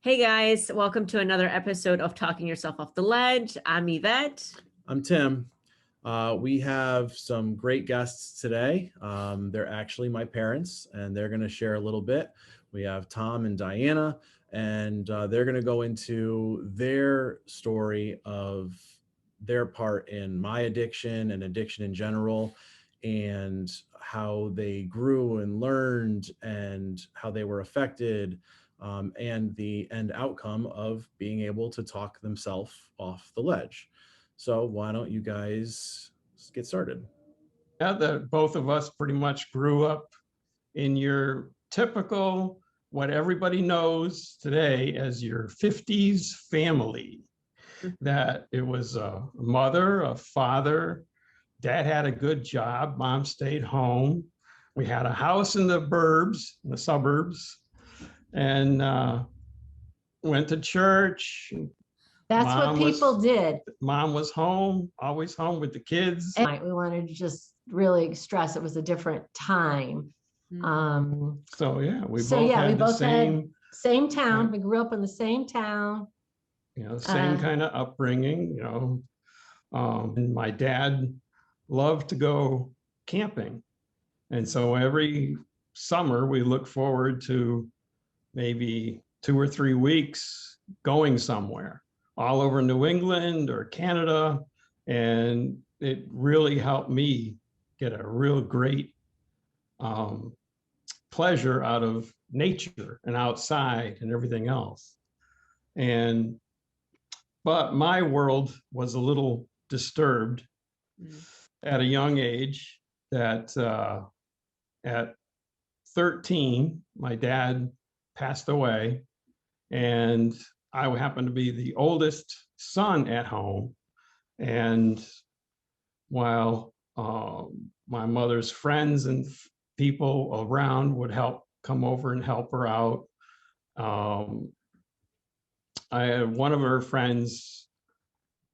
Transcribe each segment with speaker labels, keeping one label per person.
Speaker 1: Hey guys, welcome to another episode of Talking Yourself Off the Ledge. I'm Yvette.
Speaker 2: I'm Tim. We have some great guests today. They're actually my parents, and they're going to share a little bit. We have Tom and Diana, and they're going to go into their story of their part in my addiction and addiction in general, and how they grew and learned and how they were affected, and the end outcome of being able to talk themselves off the ledge. So why don't you guys get started?
Speaker 3: Yeah, that both of us pretty much grew up in your typical, what everybody knows today as your 50s family. That it was a mother, a father, dad had a good job, mom stayed home. We had a house in the suburbs, and went to church.
Speaker 4: That's what people did.
Speaker 3: Mom was home, always home with the kids.
Speaker 4: And we wanted to just really stress it was a different time.
Speaker 3: We both had the
Speaker 4: same town. We grew up in the same town.
Speaker 3: Same kind of upbringing, and my dad loved to go camping. And so every summer we look forward to maybe 2 or 3 weeks going somewhere all over New England or Canada. And it really helped me get a real great pleasure out of nature and outside and everything else. But my world was a little disturbed at a young age. That at 13, my dad passed away, and I happened to be the oldest son at home. And while my mother's friends and people around would come over and help her out, I had one of her friends,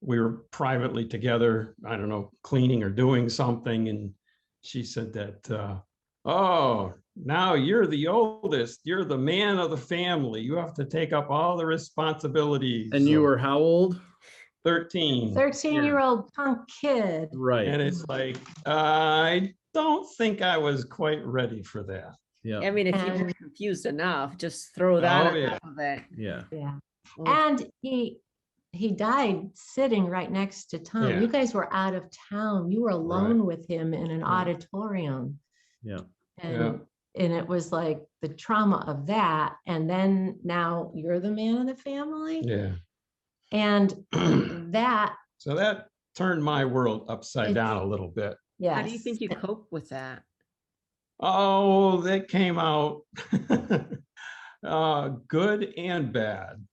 Speaker 3: we were privately together, I don't know, cleaning or doing something. And she said that, oh, now you're the oldest, you're the man of the family. You have to take up all the responsibilities.
Speaker 2: And you were how old?
Speaker 3: 13.
Speaker 4: 13-year-old punk kid.
Speaker 2: Right.
Speaker 3: And it's like, I don't think I was quite ready for that.
Speaker 2: Yeah.
Speaker 1: I mean, if you were confused enough, just throw that on top of it.
Speaker 2: Yeah.
Speaker 4: Yeah. And he died sitting right next to Tom.
Speaker 3: Yeah.
Speaker 4: You guys were out of town. You were alone with him in an auditorium.
Speaker 2: Yeah.
Speaker 4: And it was like the trauma of that. And then now you're the man of the family.
Speaker 3: Yeah.
Speaker 4: And
Speaker 3: so that turned my world upside down a little bit.
Speaker 4: Yeah.
Speaker 1: How do you think you cope with that?
Speaker 3: Oh, that came out good and bad.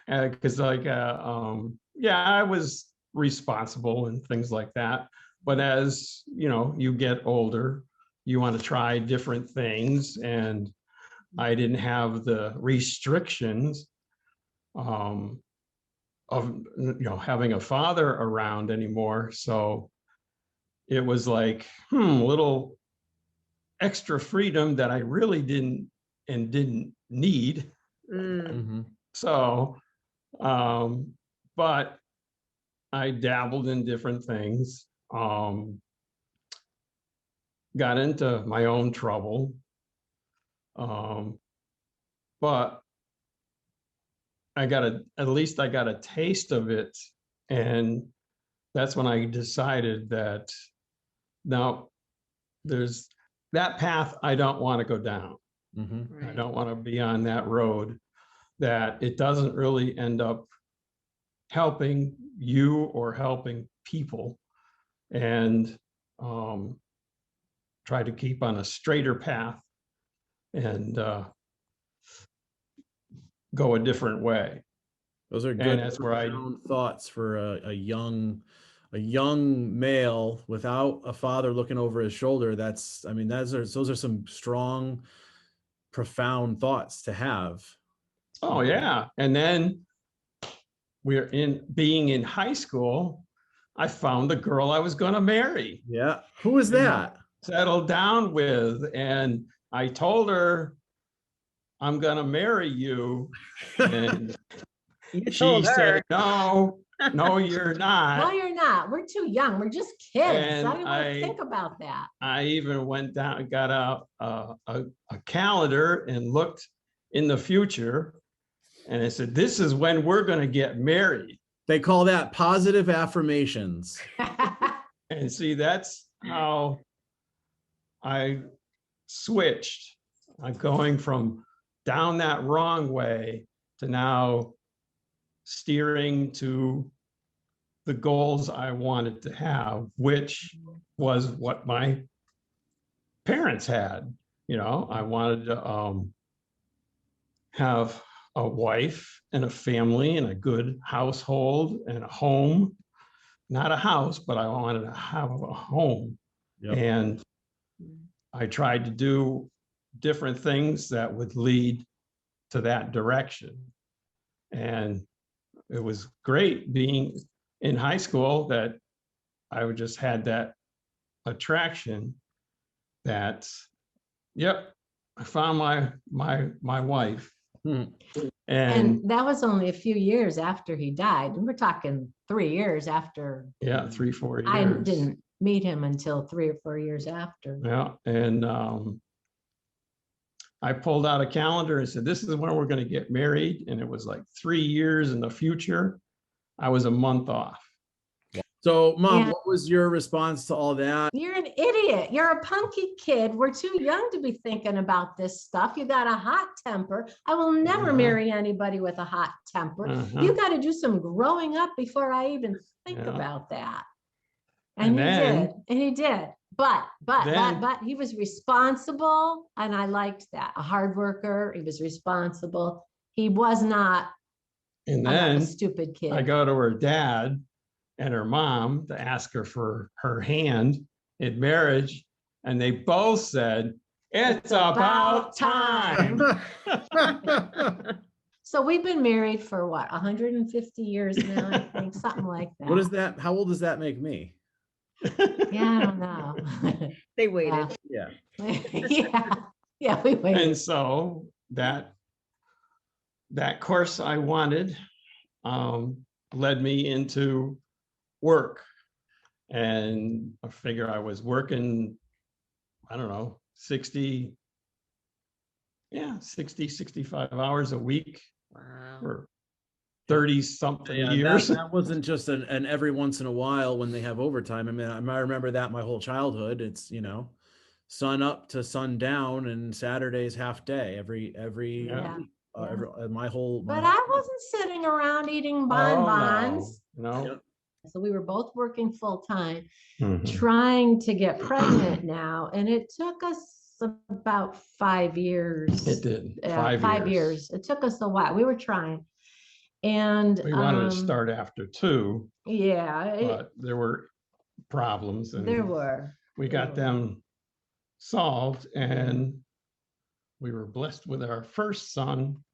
Speaker 3: Because I was responsible and things like that. But as you get older, you want to try different things, and I didn't have the restrictions of having a father around anymore. So it was like a little extra freedom that I really didn't need.
Speaker 2: Mm-hmm.
Speaker 3: So but I dabbled in different things, got into my own trouble, but I got a taste of it. And that's when I decided that now there's that path I don't want to go down.
Speaker 2: Mm-hmm.
Speaker 1: Right.
Speaker 3: I don't want to be on that road, that it doesn't really end up helping you or helping people, and try to keep on a straighter path and go a different way.
Speaker 2: Those are good.
Speaker 3: And that's where
Speaker 2: thoughts for a young male without a father looking over his shoulder. Those are some strong, profound thoughts to have.
Speaker 3: Oh yeah. And then being in high school, I found the girl I was going to marry.
Speaker 2: Yeah. Who was that?
Speaker 3: Settled down with. And I told her I'm gonna marry you. And
Speaker 1: You
Speaker 3: she
Speaker 1: told her.
Speaker 3: said, no, you're
Speaker 4: No,
Speaker 3: not.
Speaker 4: you're not. We're too young. We're just kids.
Speaker 3: And
Speaker 4: I don't want to think about that.
Speaker 3: I even went down and got out a calendar and looked in the future. And I said, this is when we're going to get married.
Speaker 2: They call that positive affirmations.
Speaker 3: And see, that's how I switched. I'm going from down that wrong way to now steering to the goals I wanted to have, which was what my parents had. You know, I wanted to have a wife and a family and a good household and a home. Not a house, but I wanted to have a home.
Speaker 2: Yep.
Speaker 3: And I tried to do different things that would lead to that direction. And it was great being in high school that I would just had that attraction that, yep, I found my wife.
Speaker 2: Hmm.
Speaker 3: And
Speaker 4: that was only a few years after he died. And we're talking 3 years after.
Speaker 3: yeah, 3-4 years.
Speaker 4: I didn't meet him until 3 or 4 years after.
Speaker 3: Yeah, and I pulled out a calendar and said, this is when we're going to get married. And it was like 3 years in the future. I was a month off.
Speaker 2: So, Mom,
Speaker 4: Yeah.
Speaker 2: what was your response to all that?
Speaker 4: You're an idiot. You're a punky kid. We're too young to be thinking about this stuff. You got a hot temper. I will never marry anybody with a hot temper. You got to do some growing up before I even think about that. And he did. And he did. But he was responsible. And I liked that. A hard worker. He was responsible. He was not a stupid kid.
Speaker 3: I go to her dad and her mom to ask her for her hand in marriage. And they both said, it's about time.
Speaker 4: So we've been married for what, 150 years now, I think, something like that.
Speaker 2: What is that? How old does that make me?
Speaker 4: Yeah, I don't know.
Speaker 1: They waited.
Speaker 2: Yeah.
Speaker 4: Yeah, we waited.
Speaker 3: And so that course I wanted led me into work. And I figure I was working, I don't know, 65 hours a week.
Speaker 1: Wow.
Speaker 3: For 30 something
Speaker 2: Yeah,
Speaker 3: years.
Speaker 2: that wasn't just an every once in a while when they have overtime. I mean, I remember that my whole childhood. It's, you know, sun up to sun down, and Saturday's half day every my whole.
Speaker 4: But I wasn't sitting around eating bonbons.
Speaker 3: No.
Speaker 4: So we were both working full time, trying to get pregnant now. And it took us about 5 years.
Speaker 3: It did.
Speaker 4: 5 years. It took us a while. We were trying. And
Speaker 3: we wanted to start after 2.
Speaker 4: Yeah.
Speaker 3: But there were problems. And we got them solved. And we were blessed with our first son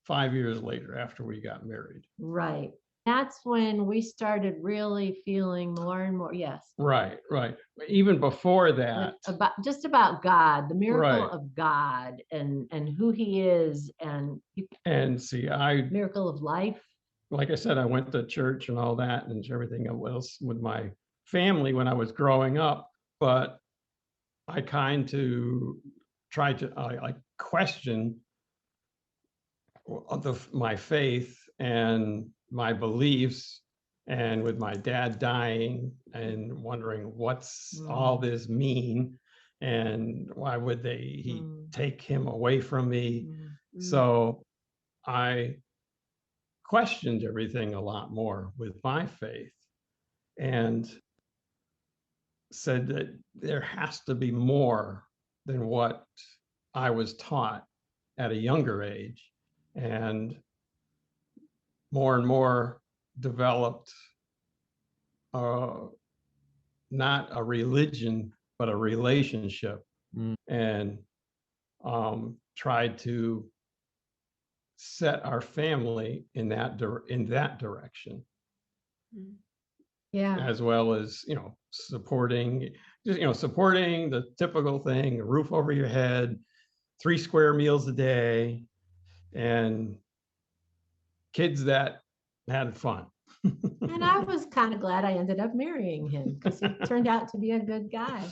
Speaker 3: 5 years later after we got married.
Speaker 4: Right. That's when we started really feeling more and more. Yes.
Speaker 3: Right. Even before that.
Speaker 4: About God, the miracle of God and who he is and
Speaker 3: see,
Speaker 4: miracle of life.
Speaker 3: Like I said, I went to church and all that and everything else with my family when I was growing up, but I tried to question my faith and my beliefs, and with my dad dying and wondering what's all this mean and why would he take him away from me. So I questioned everything a lot more with my faith and said that there has to be more than what I was taught at a younger age, and more developed not a religion but a relationship, and tried to set our family in that direction.
Speaker 4: Yeah.
Speaker 3: As well as, supporting the typical thing, a roof over your head, 3 square meals a day, and kids that had fun.
Speaker 4: And I was kind of glad I ended up marrying him because he turned out to be a good guy.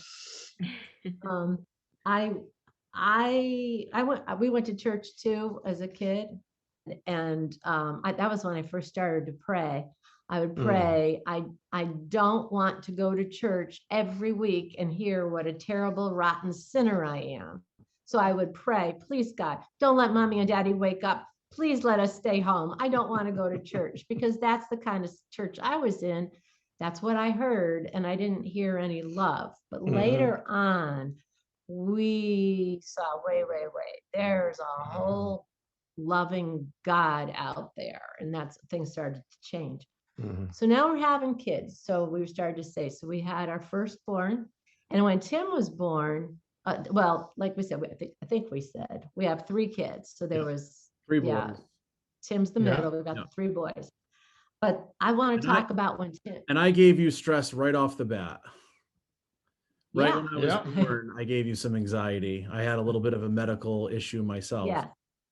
Speaker 4: We went to church too as a kid, and that was when I first started to pray. I would pray, I don't want to go to church every week and hear what a terrible, rotten sinner I am. So I would pray, please God, don't let mommy and daddy wake up. Please let us stay home. I don't want to go to church, because that's the kind of church I was in. That's what I heard, and I didn't hear any love. But later on, we saw, wait, there's a whole loving God out there. And that's, things started to change. So now we're having kids. So we started to say, so we had our firstborn, and when Tim was born, well, like we said, I think we said we have 3 kids. So there was
Speaker 2: 3 boys.
Speaker 4: Tim's the middle. We've got the 3 boys. But I want to talk about when Tim.
Speaker 2: And I gave you stress right off the bat. Right
Speaker 4: Yeah.
Speaker 2: when I was born, I gave you some anxiety. I had a little bit of a medical issue myself.
Speaker 4: Yeah,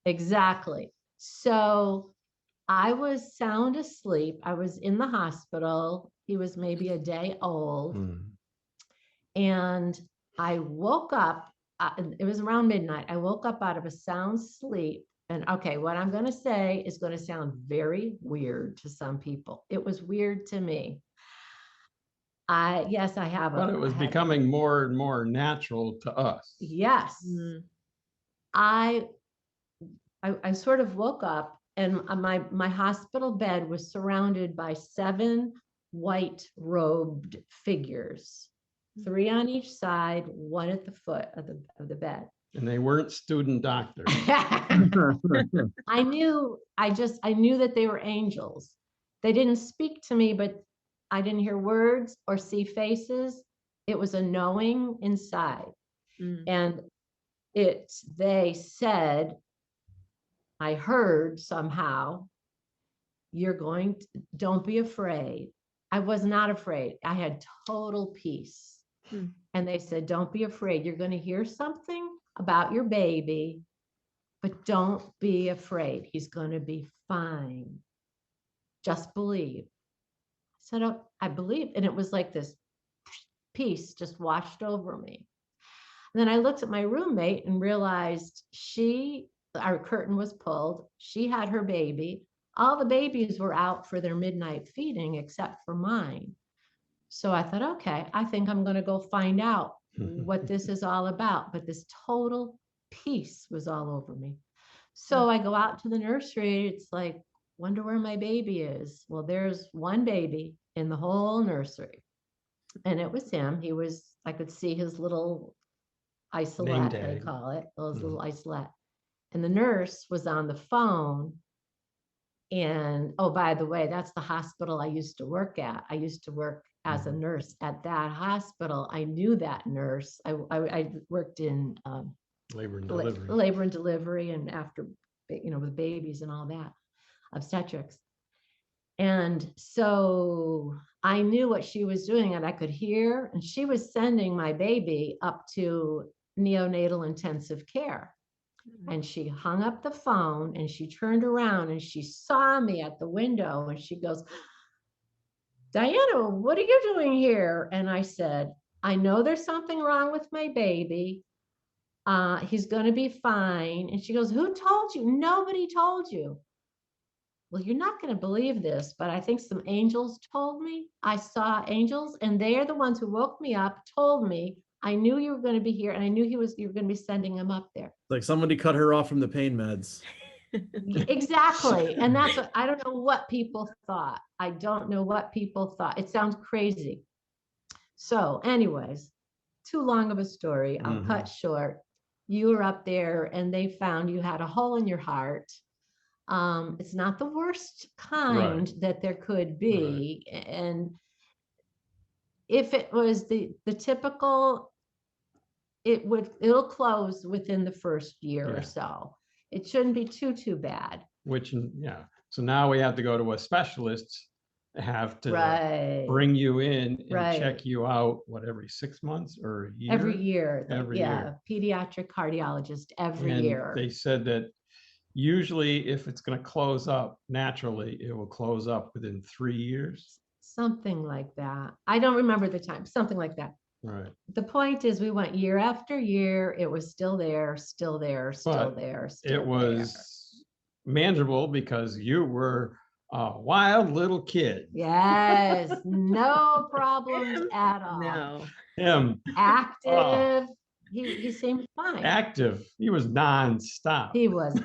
Speaker 4: exactly. So I was sound asleep. I was in the hospital. He was maybe a day old. And I woke up, it was around midnight. I woke up out of a sound sleep. And okay, what I'm going to say is going to sound very weird to some people. It was weird to me. Yes, I have.
Speaker 3: But it was becoming more and more natural to us.
Speaker 4: Yes. I sort of woke up, and my hospital bed was surrounded by 7 white robed figures, 3 on each side, 1 at the foot of the bed.
Speaker 3: And they weren't student doctors.
Speaker 4: I knew that they were angels. They didn't speak to me, but I didn't hear words or see faces. It was a knowing inside. And they said, I heard somehow, don't be afraid. I was not afraid. I had total peace. And they said, don't be afraid. You're going to hear something about your baby, but don't be afraid. He's going to be fine. Just believe. I said, oh, I believe. And it was like this peace just washed over me. And then I looked at my roommate and realized our curtain was pulled. She had her baby. All the babies were out for their midnight feeding except for mine. So I thought, okay, I think I'm going to go find out what this is all about. But this total peace was all over me. So I go out to the nursery. It's like, wonder where my baby is. Well, there's one baby in the whole nursery. And it was him. I could see his little isolette, they call it, those little isolette. And the nurse was on the phone. And, oh, by the way, that's the hospital I used to work at. I used to work as a nurse at that hospital. I knew that nurse. I worked in
Speaker 3: labor and delivery,
Speaker 4: and after, with babies and all that, obstetrics. And so I knew what she was doing, and I could hear, and she was sending my baby up to neonatal intensive care. And she hung up the phone, and she turned around, and she saw me at the window, and she goes, Diana, what are you doing here? And I said, I know there's something wrong with my baby. He's going to be fine. And she goes, who told you? Nobody told you. Well, you're not going to believe this, but I think some angels told me. I saw angels, and they're the ones who woke me up, told me, I knew you were going to be here, and I knew you were going to be sending him up there.
Speaker 2: Like somebody cut her off from the pain meds.
Speaker 4: Exactly. And that's what, I don't know what people thought. I don't know what people thought. It sounds crazy. So anyways, too long of a story. I'll cut short. You were up there, and they found you had a hole in your heart. It's not the worst kind that there could be. And if it was the typical, it'll close within the first year or so. It shouldn't be too bad.
Speaker 3: So now we have to go to a specialist have to
Speaker 4: Right.
Speaker 3: bring you in and
Speaker 4: Right.
Speaker 3: check you out, what, every 6 months or a year?
Speaker 4: Every year.
Speaker 3: Every
Speaker 4: Yeah.
Speaker 3: year.
Speaker 4: Pediatric cardiologist every
Speaker 3: And
Speaker 4: year.
Speaker 3: they said that usually if it's going to close up naturally, it will close up within 3 years.
Speaker 4: Something like that. I don't remember the time, something like that.
Speaker 3: Right.
Speaker 4: The point is we went year after year. It was still there, still there, still
Speaker 3: But
Speaker 4: there, still
Speaker 3: it was manageable because you were a wild little kid.
Speaker 4: there. Yes, no problems at all.
Speaker 1: No.
Speaker 3: Him,
Speaker 4: Active. He seemed fine.
Speaker 3: active. He was nonstop.
Speaker 4: He was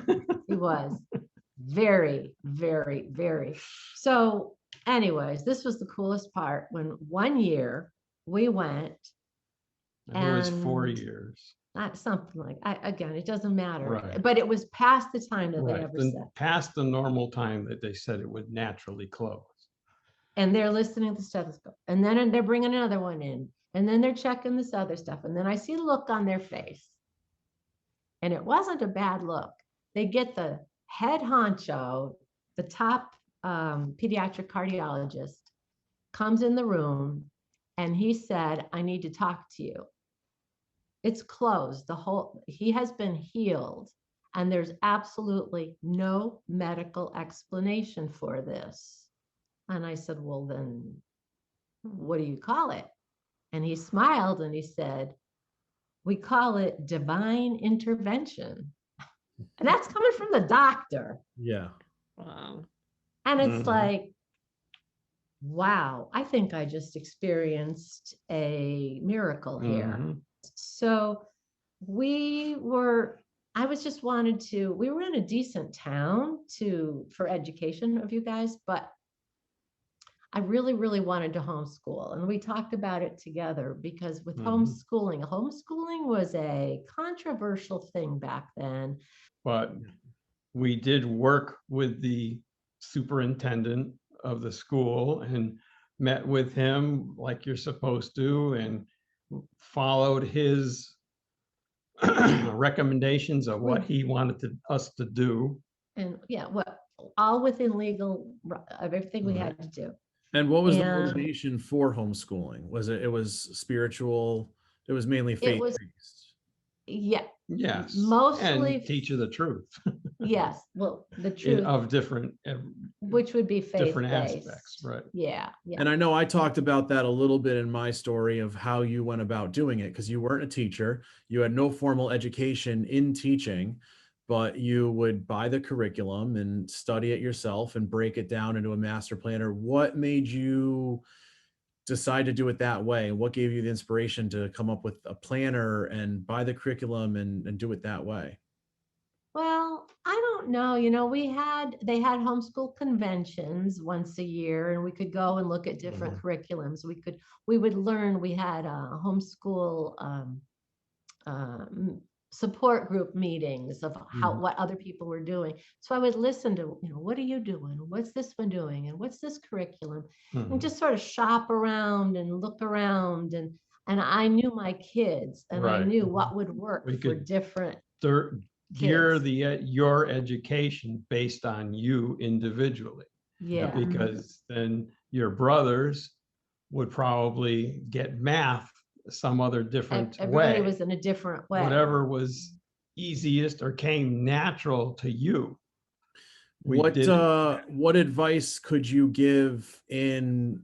Speaker 4: very, very, very. So anyways, this was the coolest part when one year we went.
Speaker 3: And it was 4
Speaker 4: and-
Speaker 3: years.
Speaker 4: Something like, again, it doesn't matter,
Speaker 3: Right.
Speaker 4: but it was past the time that they
Speaker 3: Right.
Speaker 4: ever
Speaker 3: Then
Speaker 4: said.
Speaker 3: past the normal time that they said it would naturally close.
Speaker 4: And they're listening to the stethoscope, and then they're bringing another one in, and then they're checking this other stuff, and then I see the look on their face, and it wasn't a bad look. They get the head honcho, the top pediatric cardiologist, comes in the room, and he said, "I need to talk to you. It's closed. He has been healed, and there's absolutely no medical explanation for this." And I said, "Well, then what do you call it?" And he smiled and he said, "We call it divine intervention." And that's coming from the doctor.
Speaker 2: Yeah.
Speaker 1: Wow.
Speaker 4: And it's
Speaker 3: Mhm.
Speaker 4: like, wow, I think I just experienced a miracle here.
Speaker 3: Mhm.
Speaker 4: So we were in a decent town for education of you guys, but I really, really wanted to homeschool. And we talked about it together because with homeschooling was a controversial thing back then.
Speaker 3: But we did work with the superintendent of the school and met with him like you're supposed to and followed his recommendations of what he wanted us to do.
Speaker 4: And yeah, all within legal of everything we
Speaker 3: Right.
Speaker 4: had to do.
Speaker 2: And what was the
Speaker 4: And-
Speaker 2: motivation for homeschooling? It was spiritual? It was mainly
Speaker 4: It was-
Speaker 2: faith-based.
Speaker 4: Yeah,
Speaker 3: Yes.
Speaker 4: Mostly-
Speaker 3: And teach you the truth
Speaker 4: yes. Well, the truth,
Speaker 3: of different
Speaker 4: which would be
Speaker 3: different
Speaker 4: faith-based.
Speaker 3: aspects. Right.
Speaker 4: Yeah, yeah.
Speaker 2: And I know I talked about that a little bit in my story of how you went about doing it, because you weren't a teacher. You had no formal education in teaching, but you would buy the curriculum and study it yourself and break it down into a master planner. What made you decide to do it that way? What gave you the inspiration to come up with a planner and buy the curriculum and do it that way?
Speaker 4: Well, I don't know. They had homeschool conventions once a year, and we could go and look at different curriculums. We would learn. We had homeschool support group meetings of what other people were doing. So I would listen to, what are you doing? What's this one doing? And what's this curriculum?
Speaker 3: Mhm.
Speaker 4: And just sort of shop around and look around. And I knew my kids, and I
Speaker 3: Right.
Speaker 4: knew what would work
Speaker 3: We
Speaker 4: for
Speaker 3: could-
Speaker 4: different.
Speaker 3: Gear
Speaker 4: kids.
Speaker 3: your education based on you individually.
Speaker 4: Yeah.
Speaker 3: Because then your brothers would probably get math some other different
Speaker 4: Everybody
Speaker 3: way.
Speaker 4: was in a different way.
Speaker 3: Whatever was easiest or came natural to you. We did it.
Speaker 2: What advice could you give in,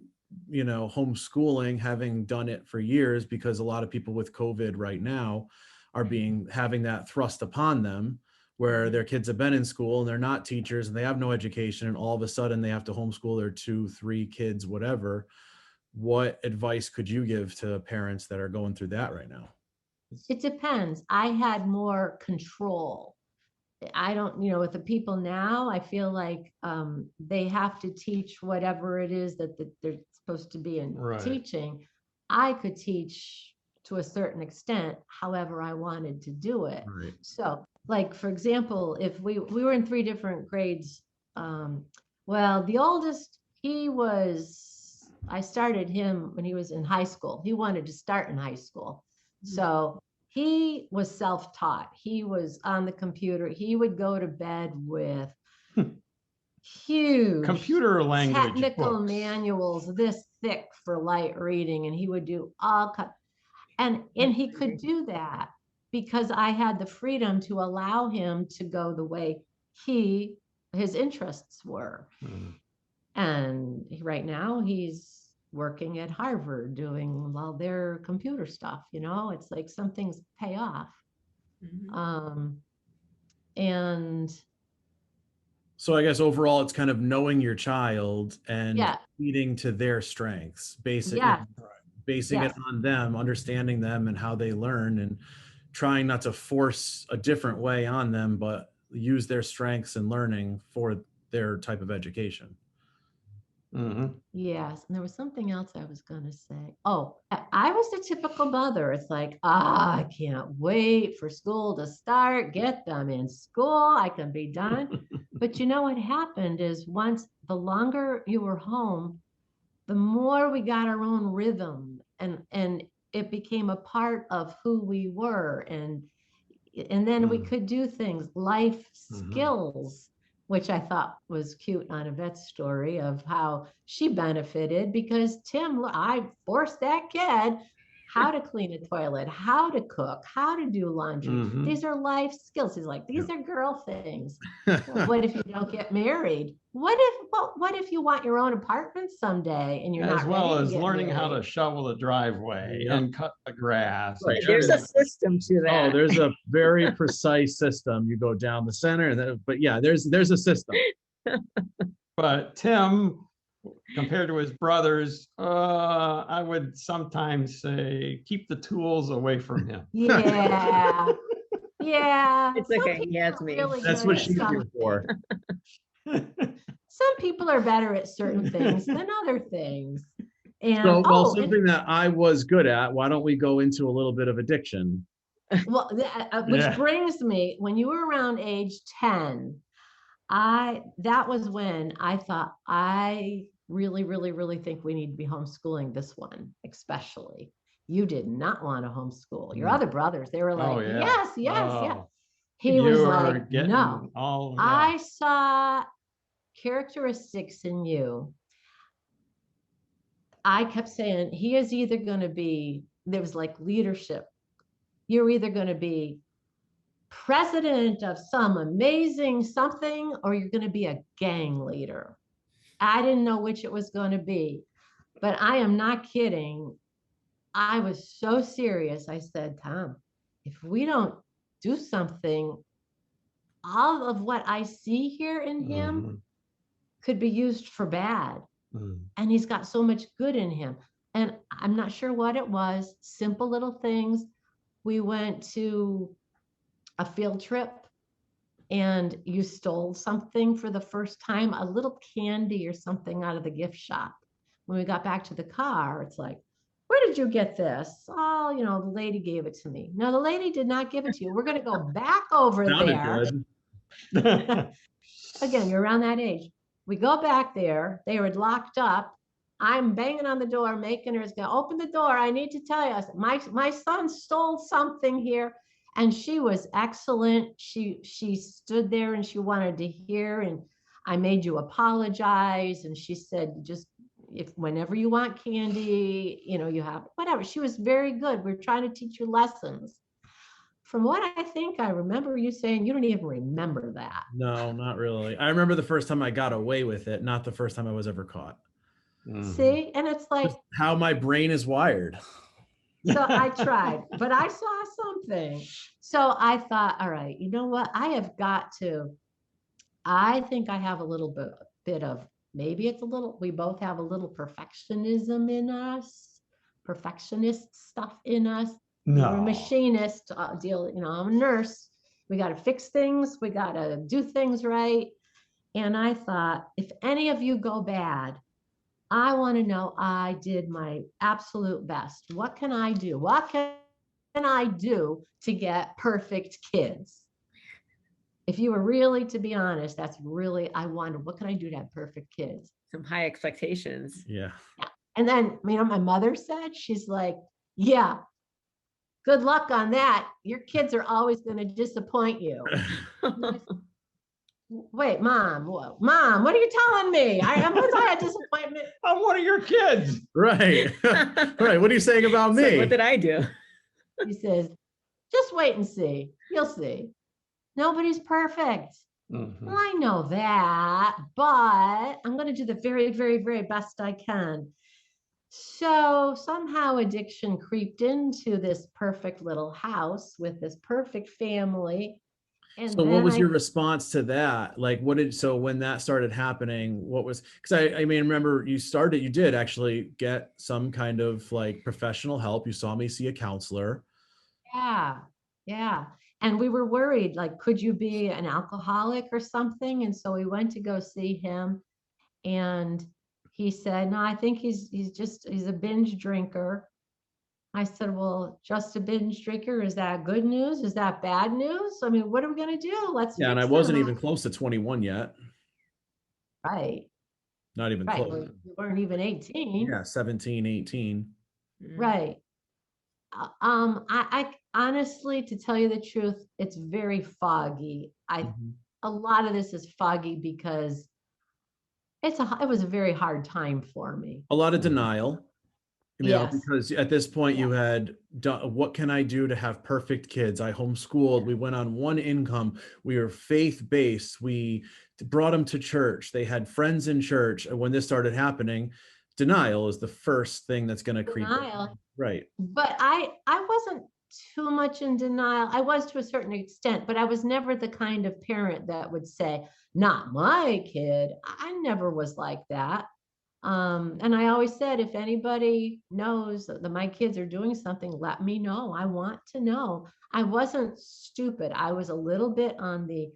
Speaker 2: homeschooling, having done it for years? Because a lot of people with COVID right now are having that thrust upon them, where their kids have been in school and they're not teachers and they have no education, and all of a sudden they have to homeschool their 2, 3 kids, whatever. What advice could you give to parents that are going through that right now?
Speaker 4: It depends. I had more control. I don't, with the people now, I feel like they have to teach whatever it is that they're supposed to be in
Speaker 3: Right.
Speaker 4: teaching. I could teach to a certain extent, however I wanted to do it.
Speaker 2: Right.
Speaker 4: So, like, for example, if we were in 3 different grades, well, the oldest, I started him when he was in high school. He wanted to start in high school. So he was self-taught. He was on the computer. He would go to bed with, huge
Speaker 3: computer language
Speaker 4: technical
Speaker 3: books.
Speaker 4: manuals this thick for light reading, and he would do all and he could do that because I had the freedom to allow him to go the way his interests were. And right now he's working at Harvard doing their computer stuff, it's like some things pay off. And
Speaker 2: so I guess overall it's kind of knowing your child and
Speaker 4: yeah,
Speaker 2: feeding to their strengths, basing
Speaker 4: yes.
Speaker 2: it on them, understanding them and how they learn, and trying not to force a different way on them, but use their strengths and learning for their type of education.
Speaker 4: Yes, and there was something else I was going to say. Oh, I was the typical mother. It's like, I can't wait for school to start. Get them in school. I can be done. But what happened is the longer you were home, the more we got our own rhythm, and it became a part of who we were. And then we could do things, life skills, which I thought was cute on Yvette's story of how she benefited because I forced that kid how to clean a toilet, how to cook, how to do laundry. These are life skills. He's like, these are girl things. What if you don't get married? What if you want your own apartment someday and you're not
Speaker 3: as well
Speaker 4: ready
Speaker 3: as
Speaker 4: to get
Speaker 3: learning how
Speaker 4: married?
Speaker 3: to shovel the driveway and cut the grass.
Speaker 2: Right.
Speaker 1: There's a system to that.
Speaker 2: Oh, there's a very precise system. You go down the center, but yeah, there's a system.
Speaker 3: But Tim, compared to his brothers, I would sometimes say keep the tools away from him.
Speaker 4: Yeah. Yeah.
Speaker 1: It's okay. Yeah, it's me.
Speaker 2: That's what she's here for.
Speaker 4: Some people are better at certain things than other things. And
Speaker 2: something that I was good at, why don't we go into a little bit of addiction?
Speaker 4: Well, which brings me, when you were around age 10, that was when I thought, I really, really, really think we need to be homeschooling this one, especially. You did not want to homeschool. Your other brothers, they were like, yes. He was like, no. I saw characteristics in you. I kept saying, he is either going to be, there was like leadership. You're either going to be president of some amazing something, or you're going to be a gang leader. I didn't know which it was going to be, but I am not kidding. I was so serious. I said, Tom, if we don't do something, all of what I see here in him could be used for bad. And he's got so much good in him. And I'm not sure what it was, simple little things. We went to a field trip and you stole something for the first time, a little candy or something out of the gift shop. When we got back to the car, it's like, where did you get this? Oh, the lady gave it to me. No, the lady did not give it to you. We're going to go back over there. Again, you're around that age. We go back there. They were locked up. I'm banging on the door, making her go, open the door. I need to tell you, my son stole something here. And she was excellent. She stood there and she wanted to hear, and I made you apologize. And she said, just whenever you want candy, you have whatever. She was very good. We're trying to teach you lessons. From what I think, I remember you saying, you don't even remember that.
Speaker 2: No, not really. I remember the first time I got away with it, not the first time I was ever caught.
Speaker 4: See, and it's like
Speaker 2: just how my brain is wired.
Speaker 4: So I tried, but I saw something. So I thought, all right, you know what? I think I have a little bit of, maybe it's a little, we both have a little perfectionism in us, perfectionist stuff in us.
Speaker 3: No.
Speaker 4: You're a machinist, I'm a nurse. We got to fix things. We got to do things right. And I thought, if any of you go bad, I want to know I did my absolute best. What can I do? What can I do to get perfect kids? If you were really, to be honest, that's really, I wondered, what can I do to have perfect kids?
Speaker 1: Some high expectations.
Speaker 2: Yeah.
Speaker 4: And then, my mother said, she's like, yeah, good luck on that. Your kids are always going to disappoint you. Wait, Mom, Mom, what are you telling me? Was I a disappointment?
Speaker 3: I'm one of your kids.
Speaker 2: Right. Right. What are you saying about
Speaker 1: So
Speaker 2: me?
Speaker 1: what did I do?
Speaker 4: He says, just wait and see. You'll see. Nobody's perfect. Well, I know that, but I'm going to do the very, very, very best I can. So somehow addiction creeped into this perfect little house with this perfect family. And
Speaker 2: So what
Speaker 4: then
Speaker 2: was your response to that? Like, so when that started happening, what was, because I mean, remember you did actually get some kind of like professional help. You saw me see a counselor.
Speaker 4: yeah, yeah. And we were worried, like, could you be an alcoholic or something? And so we went to go see him. And he said, no, I think he's a binge drinker. I said, well, just a binge drinker, is that good news? Is that bad news? I mean, what are we going to do? Let's
Speaker 2: Yeah, and I
Speaker 4: fix
Speaker 2: wasn't
Speaker 4: him.
Speaker 2: even close to 21 yet.
Speaker 4: Right.
Speaker 2: Not even
Speaker 4: Right.
Speaker 2: close.
Speaker 4: We weren't even 18.
Speaker 2: Yeah, 17, 18.
Speaker 4: Right. I honestly, to tell you the truth, it's very foggy. A lot of this is foggy because it was a very hard time for me.
Speaker 2: A lot of denial.
Speaker 4: Yes.
Speaker 2: Because at this point you had done, what can I do to have perfect kids? I homeschooled. We went on one income. We were faith-based. We brought them to church. They had friends in church. And when this started happening, denial is the first thing that's going to creep in. Right.
Speaker 4: But I wasn't too much in denial. I was to a certain extent, but I was never the kind of parent that would say, not my kid. I never was like that. And I always said, if anybody knows that my kids are doing something, let me know. I want to know. I wasn't stupid. I was a little bit on the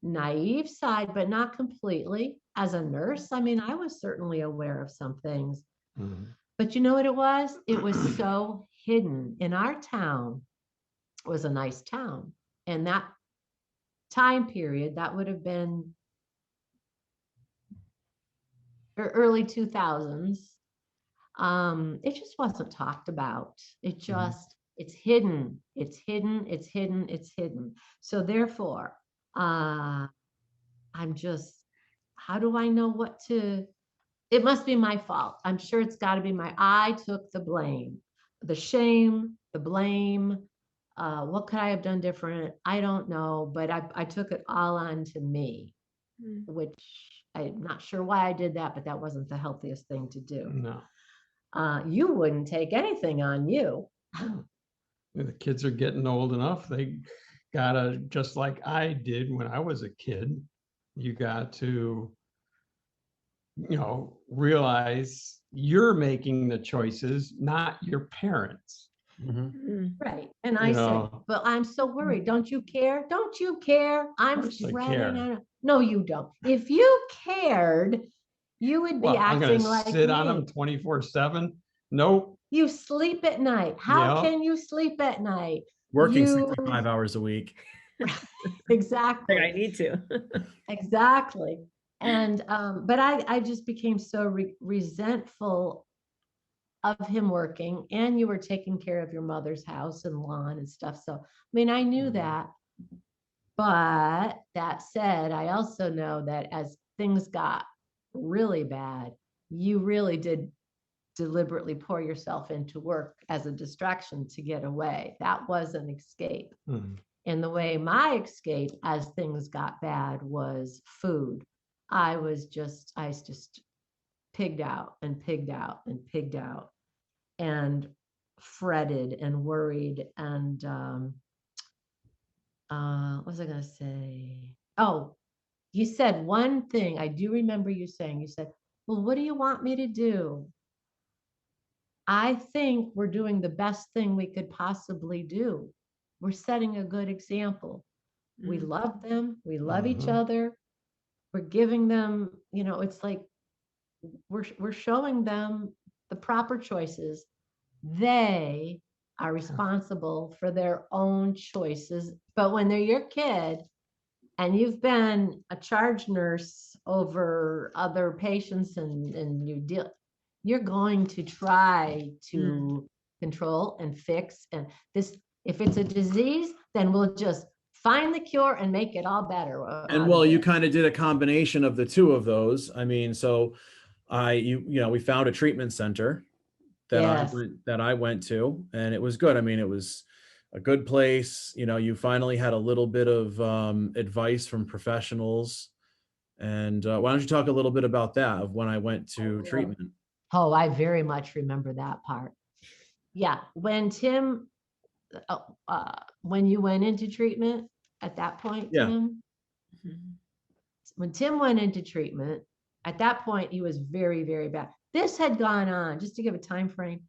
Speaker 4: naive side, but not completely. As a nurse, I mean, I was certainly aware of some things. But you know what it was? It was so hidden. In our town, it was a nice town. And that time period, that would have been early 2000s. It just wasn't talked about. It just, it's hidden, it's hidden, it's hidden, it's hidden. So therefore, I'm just, how do I know what to, it must be my fault. I'm sure it's got to be I took the blame, the shame, the blame. What could I have done different? I don't know, but I took it all on to me, which I'm not sure why I did that, but that wasn't the healthiest thing to do.
Speaker 3: No.
Speaker 4: You wouldn't take anything on you.
Speaker 3: The kids are getting old enough. They gotta, just like I did when I was a kid, you got to, realize you're making the choices, not your parents.
Speaker 4: Right. And I said, but I'm so worried. Don't you care? Don't you care? I'm fretting. No, you don't. If you cared, you would be acting like me.
Speaker 3: Sit on them 24/7. Nope.
Speaker 4: You sleep at night. How can you sleep at night?
Speaker 2: Working 65 hours a week.
Speaker 4: Exactly.
Speaker 1: I need to.
Speaker 4: Exactly. And but I just became so resentful of him working, and you were taking care of your mother's house and lawn and stuff. So, I mean, I knew that. But that said, I also know that as things got really bad, you really did deliberately pour yourself into work as a distraction to get away. That was an escape. And the way my escape as things got bad was food. I just pigged out and pigged out and pigged out and fretted and worried. And what was I going to say? Oh, you said one thing. I do remember you saying, you said, well, what do you want me to do? I think we're doing the best thing we could possibly do. We're setting a good example. We love them. We love each other. We're giving them, it's like we're showing them the proper choices. They are responsible for their own choices. But when they're your kid and you've been a charge nurse over other patients and you're going to try to control and fix. And this, if it's a disease, then we'll just find the cure and make it all better.
Speaker 2: And well, you kind of did a combination of the two of those. I mean, so we found a treatment center that I went to, and it was good. I mean, it was a good place. You finally had a little bit of advice from professionals. And why don't you talk a little bit about that, of when I went to treatment?
Speaker 4: Oh, I very much remember that part. Yeah. When Tim, when you went into treatment at that point,
Speaker 2: Yeah.
Speaker 4: Tim, when Tim went into treatment, at that point, he was very, very bad. This had gone on, just to give a time frame,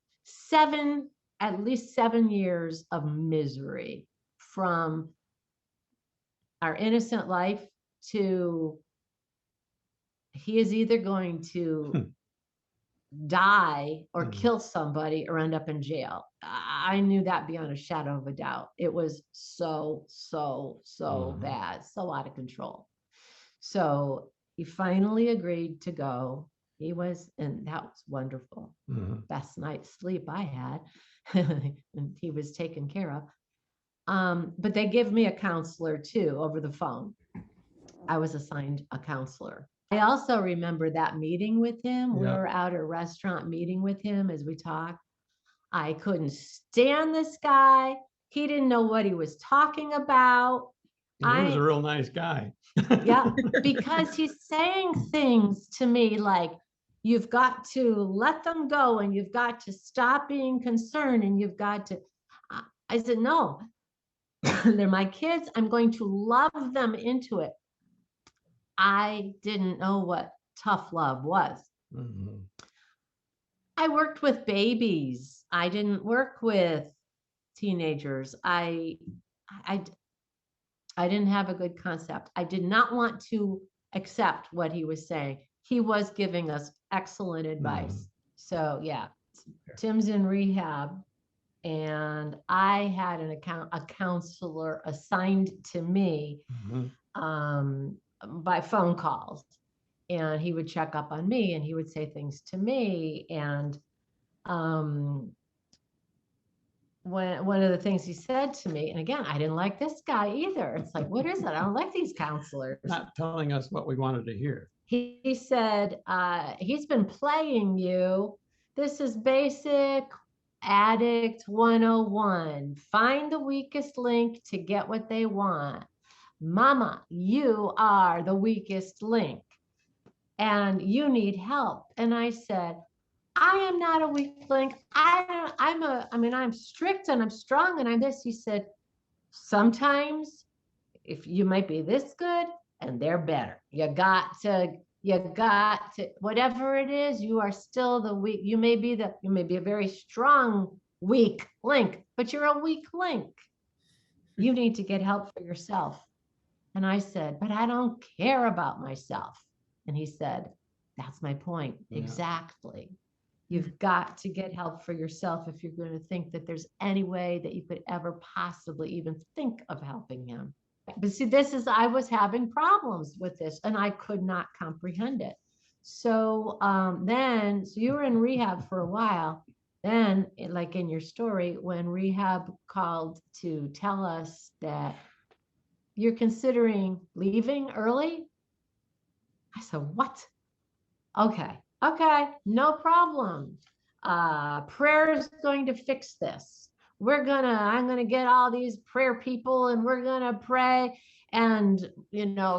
Speaker 4: at least 7 years of misery, from our innocent life to he is either going to die or kill somebody or end up in jail. I knew that beyond a shadow of a doubt. It was so bad, so out of control. So he finally agreed to go. And that was wonderful. Best night's sleep I had. And he was taken care of. But they give me a counselor too over the phone. I was assigned a counselor. I also remember that meeting with him. We were out at a restaurant meeting with him as we talked. I couldn't stand this guy. He didn't know what he was talking about.
Speaker 3: He was a real nice guy.
Speaker 4: Yeah, because he's saying things to me like, you've got to let them go and you've got to stop being concerned and you've got to. I said, no, they're my kids. I'm going to love them into it. I didn't know what tough love was. I worked with babies. I didn't work with teenagers. I didn't have a good concept. I did not want to accept what he was saying. He was giving us excellent advice. So yeah, Tim's in rehab, and I had a counselor assigned to me by phone calls, and he would check up on me and he would say things to me. And one of the things he said to me, and again, I didn't like this guy either. It's like, what is it? I don't like these counselors.
Speaker 3: Not telling us what we wanted to hear.
Speaker 4: He said, he's been playing you. This is basic addict 101. Find the weakest link to get what they want. Mama, you are the weakest link and you need help. And I said, I am not a weak link. I'm strict and I'm strong and I'm this. He said, sometimes if you might be this good and they're better, you got to, whatever it is, you are still the weak. You may be a very strong, weak link, but you're a weak link. You need to get help for yourself. And I said, but I don't care about myself. And he said, that's my point. Yeah. Exactly. You've got to get help for yourself if you're going to think that there's any way that you could ever possibly even think of helping him. But see, I was having problems with this and I could not comprehend it. So so you were in rehab for a while. Then, like in your story, when rehab called to tell us that you're considering leaving early, I said, what? Okay, no problem. Prayer is going to fix this. I'm gonna get all these prayer people and we're gonna pray and,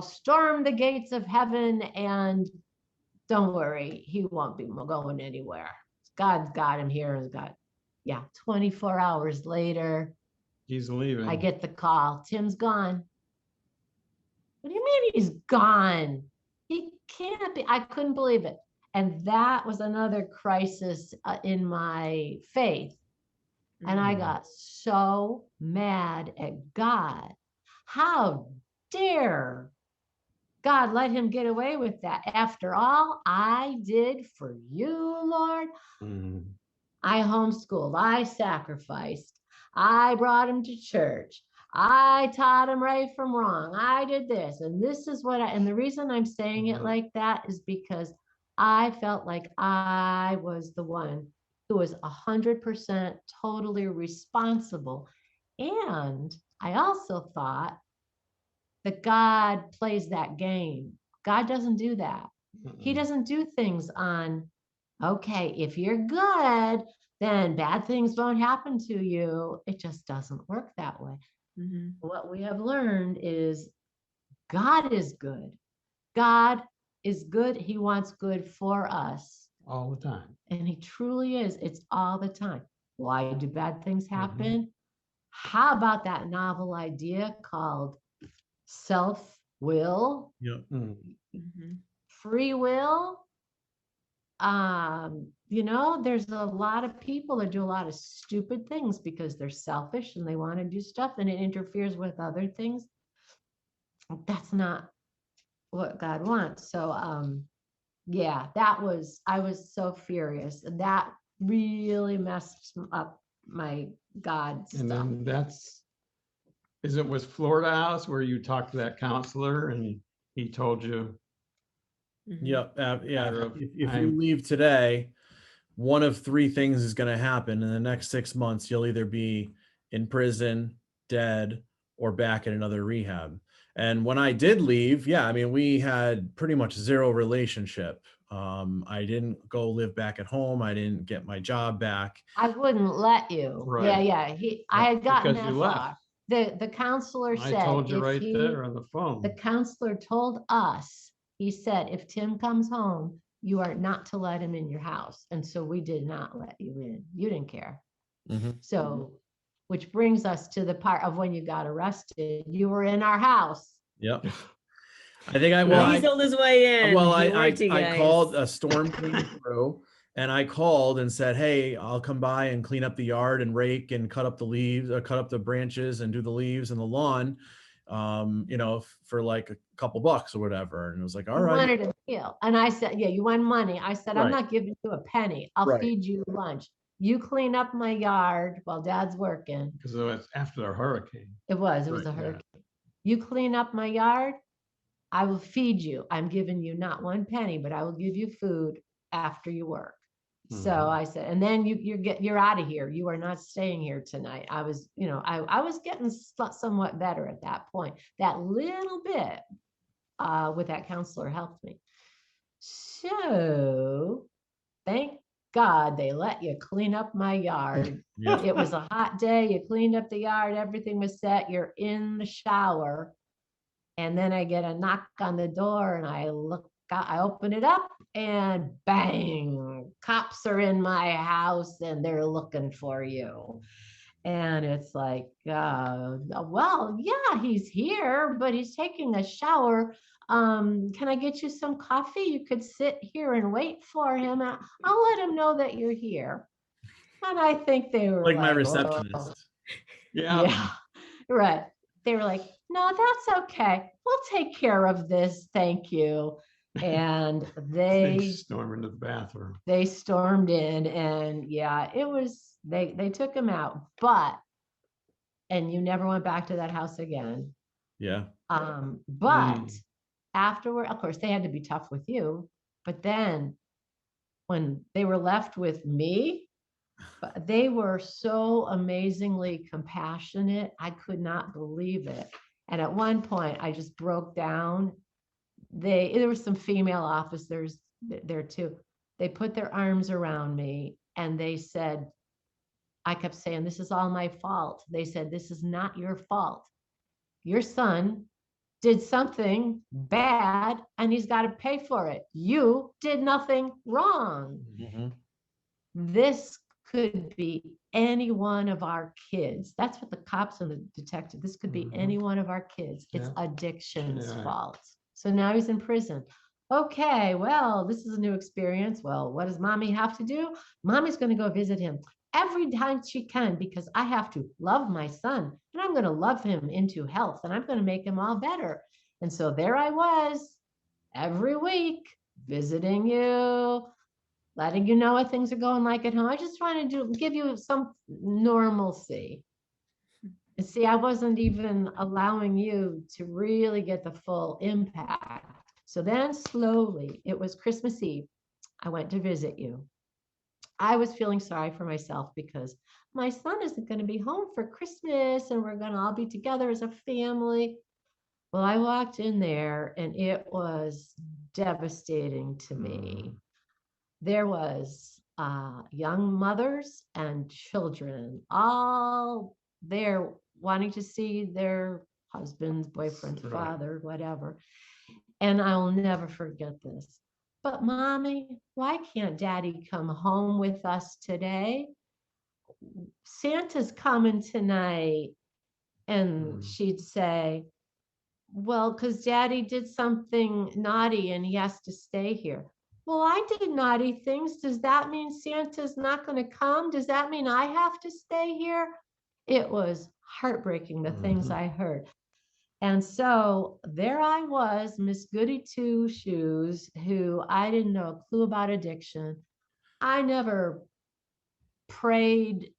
Speaker 4: storm the gates of heaven, and don't worry, he won't be going anywhere. God's got him here. 24 hours later,
Speaker 3: he's leaving. I
Speaker 4: get the call. Tim's gone. What do you mean he's gone? He can't be. I couldn't believe it. And that was another crisis in my faith. And I got so mad at God. How dare God let him get away with that? After all I did for you, Lord. I homeschooled. I sacrificed. I brought him to church. I taught him right from wrong. I did this. And this is and the reason I'm saying it like that is because I felt like I was the one who was 100% totally responsible. And I also thought that God plays that game. God doesn't do that. He doesn't do things on, okay, if you're good, then bad things won't happen to you. It just doesn't work that way. What we have learned is God is good. God is good. He wants good for us.
Speaker 3: All the time.
Speaker 4: And he truly is. It's all the time. Why do bad things happen? How about that novel idea called self-will?
Speaker 2: Yep.
Speaker 4: Free will? You know, there's a lot of people that do a lot of stupid things because they're selfish and they want to do stuff and it interferes with other things. That's not what God wants. So, yeah, I was so furious. That really messed up my God stuff.
Speaker 3: And then is it with Florida House where you talked to that counselor and he told you?
Speaker 2: Yep. Yeah. If you leave today, one of three things is going to happen in the next 6 months. You'll either be in prison, dead, or back in another rehab. And when I did leave, yeah, I mean, we had pretty much zero relationship. I didn't go live back at home. I didn't get my job back.
Speaker 4: I wouldn't let you.
Speaker 3: Right.
Speaker 4: Yeah. I had gotten
Speaker 3: Because
Speaker 4: that
Speaker 3: you
Speaker 4: far. The counselor said,
Speaker 3: I told you
Speaker 4: if
Speaker 3: right there on the phone.
Speaker 4: the counselor told us, he said, if Tim comes home, you are not to let him in your house. And so we did not let you in. You didn't care. So, which brings us to the part of when you got arrested. You were in our house.
Speaker 2: Yep. I think I
Speaker 1: weaseled his way in.
Speaker 2: Well,
Speaker 1: He
Speaker 2: I
Speaker 1: worked you guys.
Speaker 2: called, a storm came through, and I called and said, hey, I'll come by and clean up the yard and rake and cut up the leaves, cut up the branches and do the leaves and the lawn, you know, for like a couple bucks or whatever. And it was like, all
Speaker 4: You
Speaker 2: right.
Speaker 4: wanted a meal. And I said, yeah, you want money. I said, I'm
Speaker 2: Right.
Speaker 4: not giving you a penny. I'll
Speaker 2: Right.
Speaker 4: feed you lunch. You clean up my yard while Dad's working.
Speaker 3: Because it was after the hurricane.
Speaker 4: It was
Speaker 2: Right,
Speaker 4: a
Speaker 3: yeah.
Speaker 4: hurricane. You clean up my yard, I will feed you. I'm giving you not one penny, but I will give you food after you work. So I said, and then you're out of here. You are not staying here tonight. I was, you know, I was getting somewhat better at that point. That little bit with that counselor helped me. So thank God they let you clean up my yard.
Speaker 2: Yeah.
Speaker 4: It was a hot day. You cleaned up the yard. Everything was set. You're in the shower. And then I get a knock on the door and I open it up and bang, cops are in my house and they're looking for you. And it's like, well, yeah, he's here, but he's taking a shower. Can I get you some coffee? You could sit here and wait for him. I'll let him know that you're here. And I think they were
Speaker 2: Like my
Speaker 4: oh.
Speaker 2: receptionist.
Speaker 3: Yeah.
Speaker 4: Right. They were like, no, that's okay. We'll take care of this. Thank you. And
Speaker 3: They stormed into the bathroom.
Speaker 4: they stormed in and yeah, it was, they took him out, and you never went back to that house again.
Speaker 2: Yeah.
Speaker 4: But afterward, of course, they had to be tough with you. But then when they were left with me, they were so amazingly compassionate. I could not believe it. And at one point, I just broke down. There were some female officers there too. They put their arms around me and they said, I kept saying, this is all my fault. They said, this is not your fault. Your son did something bad and he's got to pay for it. You did nothing wrong. This could be any one of our kids. That's what the cops and the detective, this could be any one of our kids. It's addiction's fault. So now he's in prison. Okay, well, this is a new experience. Well, what does mommy have to do? Mommy's going to go visit him every time she can because I have to love my son and I'm going to love him into health and I'm going to make him all better. And so there I was every week visiting you, letting you know what things are going like at home. I just wanted to give you some normalcy. And see, I wasn't even allowing you to really get the full impact. So then slowly, it was Christmas Eve. I went to visit you. I was feeling sorry for myself because my son isn't going to be home for Christmas and we're going to all be together as a family. Well, I walked in there and it was devastating to me. There was young mothers and children all there wanting to see their husband's boyfriend's
Speaker 3: Right.
Speaker 4: father, whatever. And I'll never forget this. But mommy, why can't daddy come home with us today? Santa's coming tonight. And she'd say, well, because daddy did something naughty and he has to stay here. Well, I did naughty things. Does that mean Santa's not going to come? Does that mean I have to stay here? It was heartbreaking, the things I heard. And so there I was, Miss Goody Two Shoes, who I didn't know a clue about addiction. I never prayed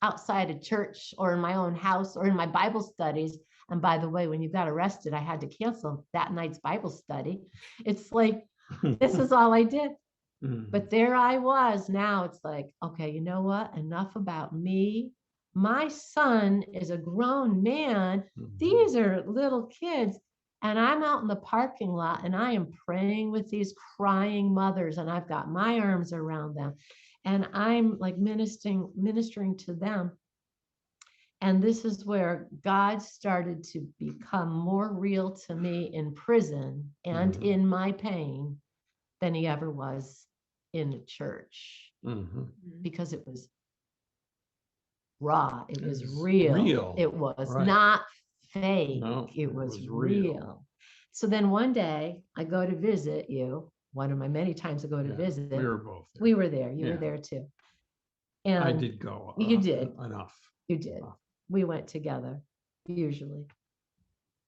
Speaker 4: outside of church or in my own house or in my Bible studies. And by the way, when you got arrested, I had to cancel that night's Bible study. It's like, this is all I did. But there I was. Now it's like, okay, you know what? Enough about me. My son is a grown man. These are little kids. And I'm out in the parking lot and I am praying with these crying mothers and I've got my arms around them. And I'm like ministering to them. And this is where God started to become more real to me in prison and in my pain than he ever was in a church. Because it was raw. It was real. It was not fake.
Speaker 3: No,
Speaker 4: it was real. So then one day I go to visit you. One of my many times I go to visit.
Speaker 3: We were both there.
Speaker 4: We were there. You were there too. And
Speaker 3: I did go.
Speaker 4: You did.
Speaker 3: Enough.
Speaker 4: You did. We went together, usually.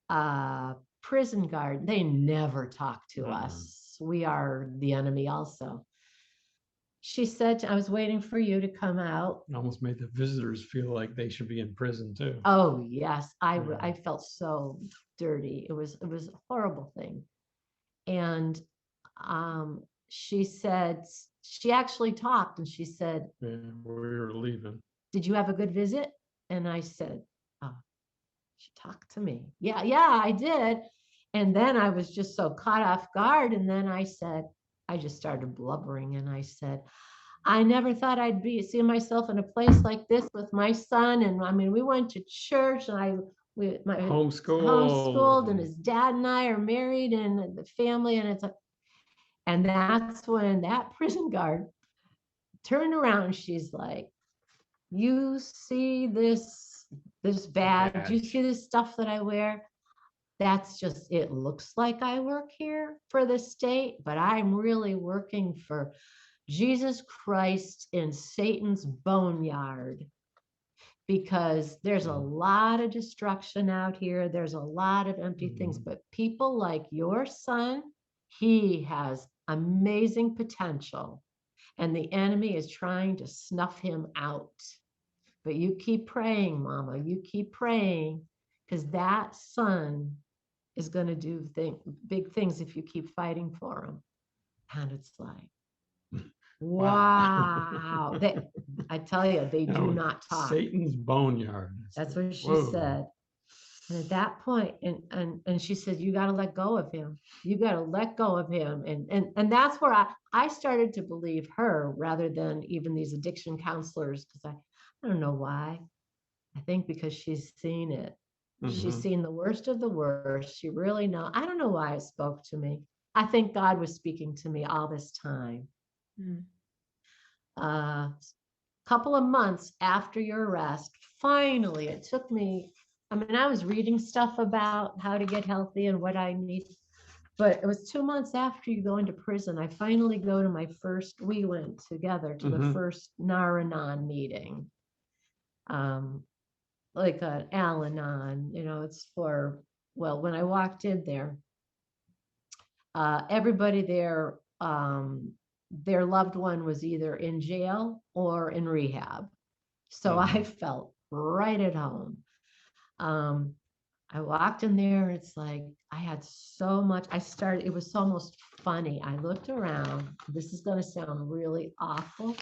Speaker 4: Prison guard, they never talk to us. We are the enemy also. She said, I was waiting for you to come out.
Speaker 3: It almost made the visitors feel like they should be in prison too.
Speaker 4: Oh, yes. I felt so dirty. It was a horrible thing. And she said, she actually talked and she said,
Speaker 3: we were leaving.
Speaker 4: Did you have a good visit? And I said, oh, she talked to me. Yeah, I did. And then I was just so caught off guard. And then I said, I just started blubbering and I said, I never thought I'd see myself in a place like this with my son. And I mean, we went to church and my homeschooled and his dad and I are married and the family. And it's like, and that's when that prison guard turned around. She's like, you see this badge, you see this stuff that I wear? That's just, it looks like I work here for the state, but I'm really working for Jesus Christ in Satan's boneyard, because there's a lot of destruction out here. There's a lot of empty things, but people like your son, he has amazing potential and the enemy is trying to snuff him out. But you keep praying, Mama, you keep praying, because that son is going to do big things if you keep fighting for him. And it's like, wow. I tell you, they do not talk.
Speaker 3: Satan's boneyard.
Speaker 4: That's what she said. And at that point, and she said, you got to let go of him. You got to let go of him. And that's where I started to believe her rather than even these addiction counselors, because I don't know why. I think because she's seen it. She's seen the worst of the worst. She really knows. I don't know why it spoke to me. I think God was speaking to me all this time. Couple of months after your arrest, finally, it took me, I mean, I was reading stuff about how to get healthy and what I need, but it was 2 months after you go into prison, I finally go to my first, we went together to the first Naranon meeting. Like an Al-Anon, it's for, well, when I walked in there, everybody there, their loved one was either in jail or in rehab. So I felt right at home. I walked in there, it's like, I had so much, it was almost funny. I looked around, this is going to sound really awful.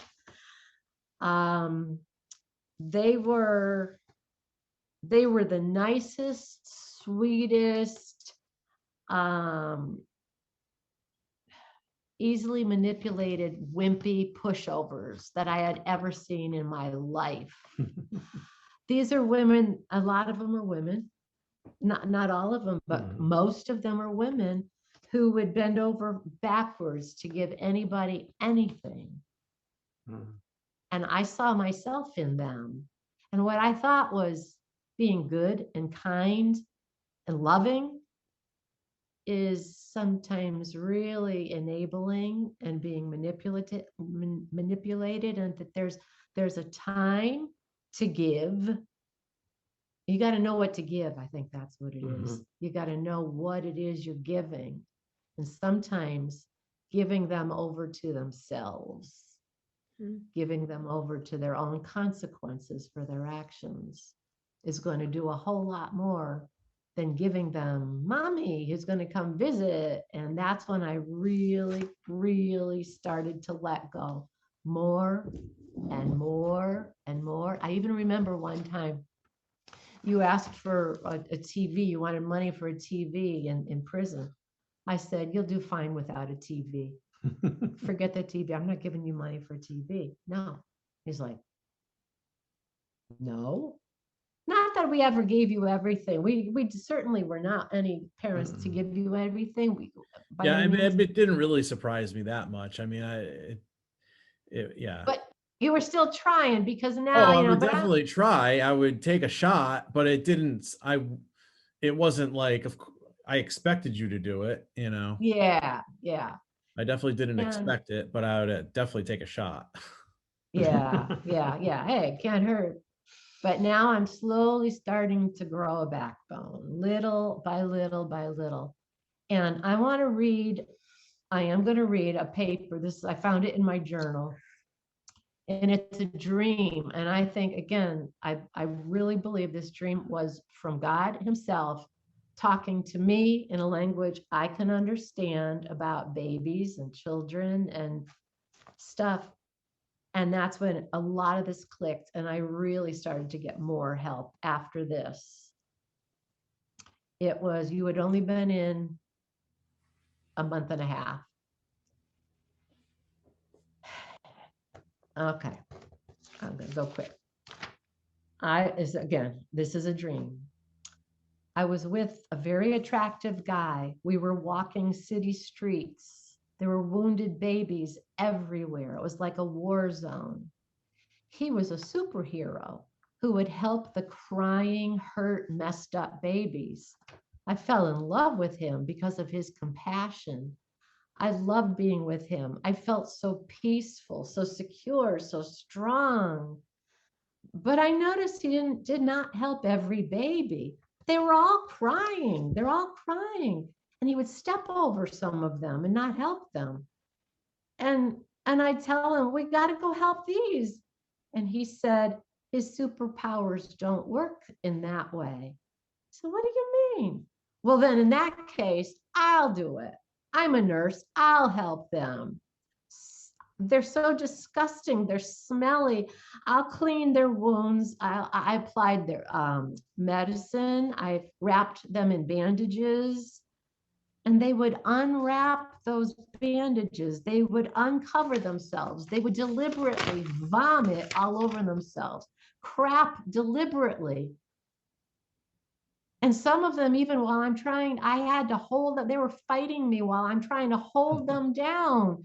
Speaker 4: They were the nicest, sweetest, easily manipulated, wimpy pushovers that I had ever seen in my life. These are women, a lot of them are women, not all of them, but most of them are women who would bend over backwards to give anybody anything. And I saw myself in them. And what I thought was being good and kind and loving is sometimes really enabling and being manipulated, and that there's a time to give. You got to know what to give. I think that's what it is. You got to know what it is you're giving. And sometimes giving them over to themselves, giving them over to their own consequences for their actions is going to do a whole lot more than giving them mommy who's going to come visit. And that's when I really, really started to let go more and more and more. I even remember one time you asked for a TV, you wanted money for a TV in prison. I said, you'll do fine without a TV. Forget the TV. I'm not giving you money for a TV. No. He's like, no. Not that we ever gave you everything. We certainly were not any parents to give you everything.
Speaker 2: Yeah, I mean, it didn't really surprise me that much. I mean, yeah.
Speaker 4: But you were still trying because now,
Speaker 2: I would definitely try. I would take a shot, but it wasn't like I expected you to do it, you know?
Speaker 4: Yeah.
Speaker 2: I definitely didn't expect it, but I would definitely take a shot.
Speaker 4: Yeah. Hey, can't hurt. But now I'm slowly starting to grow a backbone, little by little by little. And I am going to read a paper. I found it in my journal. And it's a dream. And I think, again, I really believe this dream was from God himself talking to me in a language I can understand about babies and children and stuff. And that's when a lot of this clicked. And I really started to get more help after this. You had only been in a month and a half. Okay. I'm going to go quick. This is a dream. I was with a very attractive guy. We were walking city streets. There were wounded babies everywhere. It was like a war zone. He was a superhero who would help the crying, hurt, messed up babies. I fell in love with him because of his compassion. I loved being with him. I felt so peaceful, so secure, so strong. But I noticed he did not help every baby. They were all crying. They're all crying. And he would step over some of them and not help them. And I'd tell him, we got to go help these. And he said, his superpowers don't work in that way. So what do you mean? Well, then in that case, I'll do it. I'm a nurse. I'll help them. They're so disgusting. They're smelly. I'll clean their wounds. I applied their medicine. I wrapped them in bandages. And they would unwrap those bandages. They would uncover themselves. They would deliberately vomit all over themselves, crap deliberately. And some of them, even while I'm trying, I had to hold them. They were fighting me while I'm trying to hold them down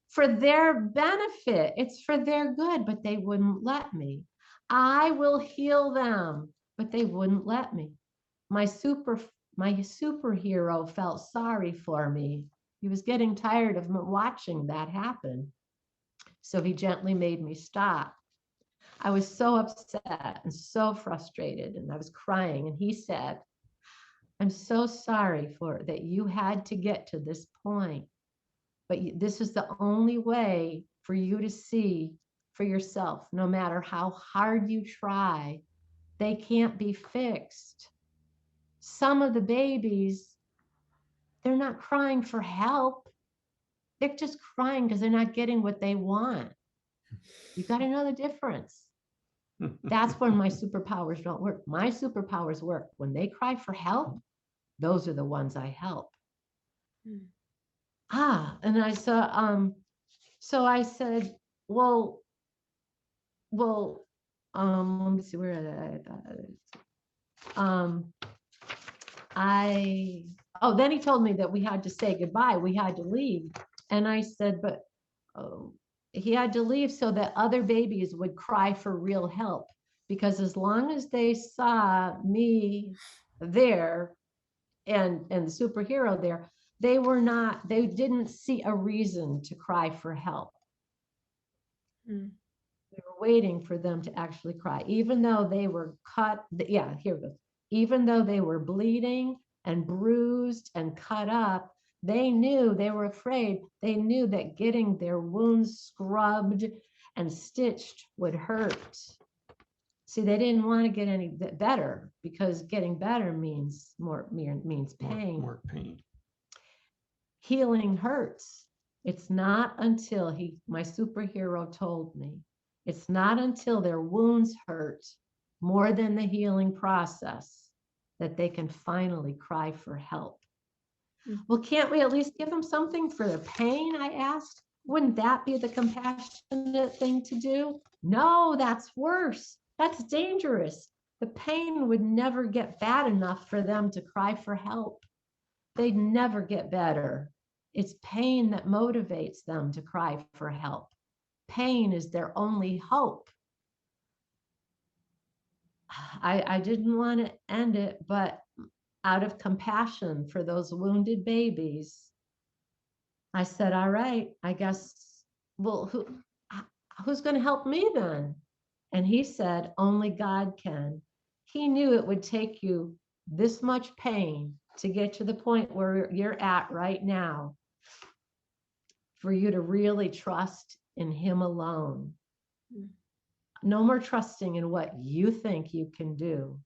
Speaker 4: for their benefit. It's for their good, but they wouldn't let me. I will heal them, but they wouldn't let me. My superhero felt sorry for me. He was getting tired of watching that happen. So he gently made me stop. I was so upset and so frustrated, and I was crying. And he said, I'm so sorry that you had to get to this point, but this is the only way for you to see for yourself. No matter how hard you try, they can't be fixed. Some of the babies, they're not crying for help. They're just crying because they're not getting what they want. You got to know the difference. That's when my superpowers don't work. My superpowers work when they cry for help. Those are the ones I help.
Speaker 1: Mm.
Speaker 4: And I saw, so I said, well, let me see where then he told me that we had to say goodbye. We had to leave. And I said, but he had to leave so that other babies would cry for real help. Because as long as they saw me there and the superhero there, they didn't see a reason to cry for help.
Speaker 1: Mm.
Speaker 4: We were waiting for them to actually cry, even though they were cut. Yeah, here it goes. Even though they were bleeding and bruised and cut up, they were afraid. They knew that getting their wounds scrubbed and stitched would hurt. See, they didn't want to get any better, because getting better means pain.
Speaker 3: More pain.
Speaker 4: Healing hurts. It's not until my superhero told me, it's not until their wounds hurt more than the healing process that they can finally cry for help.
Speaker 1: Mm.
Speaker 4: Well, can't we at least give them something for their pain? I asked. Wouldn't that be the compassionate thing to do? No, that's worse. That's dangerous. The pain would never get bad enough for them to cry for help. They'd never get better. It's pain that motivates them to cry for help. Pain is their only hope. I didn't want to end it, but out of compassion for those wounded babies, I said, all right, I guess, well, who's going to help me then? And he said, only God can. He knew it would take you this much pain to get to the point where you're at right now, for you to really trust in him alone.
Speaker 1: Mm.
Speaker 4: No more trusting in what you think you can do.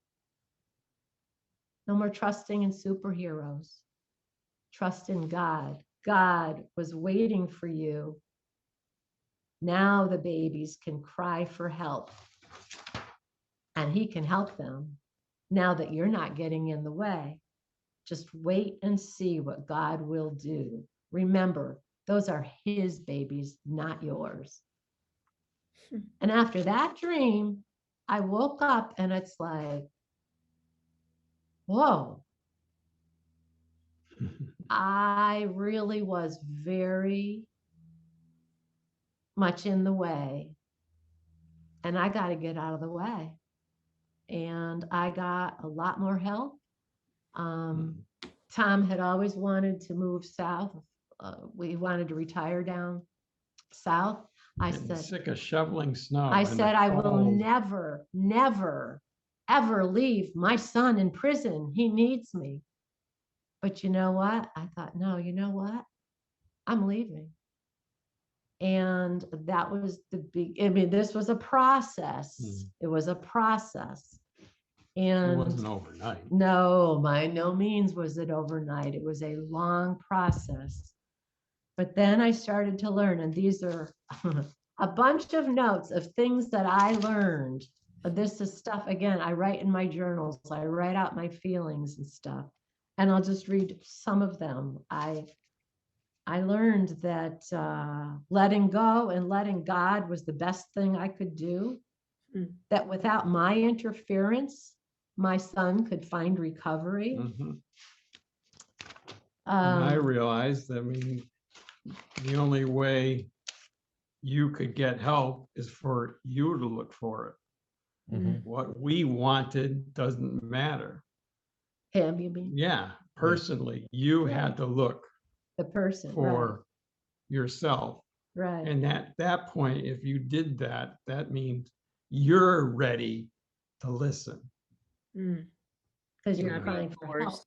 Speaker 4: No more trusting in superheroes. Trust in God. God was waiting for you. Now the babies can cry for help, and he can help them now that you're not getting in the way. Just wait and see what God will do. Remember, those are his babies, not yours. And after that dream, I woke up and it's like, whoa. I really was very much in the way, and I got to get out of the way. And I got a lot more help. Tom had always wanted to move south. We wanted to retire down south. I said,
Speaker 3: sick of shoveling snow.
Speaker 4: I said, I will never, never, ever leave my son in prison. He needs me. But you know what? I thought, no, you know what? I'm leaving. And that was this was a process. It was a process. And
Speaker 3: it wasn't overnight.
Speaker 4: No, by no means was it overnight. It was a long process. But then I started to learn, and these are a bunch of notes of things that I learned. This is stuff, again, I write in my journals. I write out my feelings and stuff. And I'll just read some of them. I learned that letting go and letting God was the best thing I could do. Mm. That without my interference, my son could find recovery.
Speaker 3: Mm-hmm. And I realized, the only way you could get help is for you to look for it. Mm-hmm. What we wanted doesn't matter.
Speaker 4: Him, you mean?
Speaker 3: Yeah, personally, you had to look
Speaker 4: the person
Speaker 3: for yourself.
Speaker 4: Right.
Speaker 3: And at that point, if you did that, that means you're ready to listen.
Speaker 4: Because you're crying for help.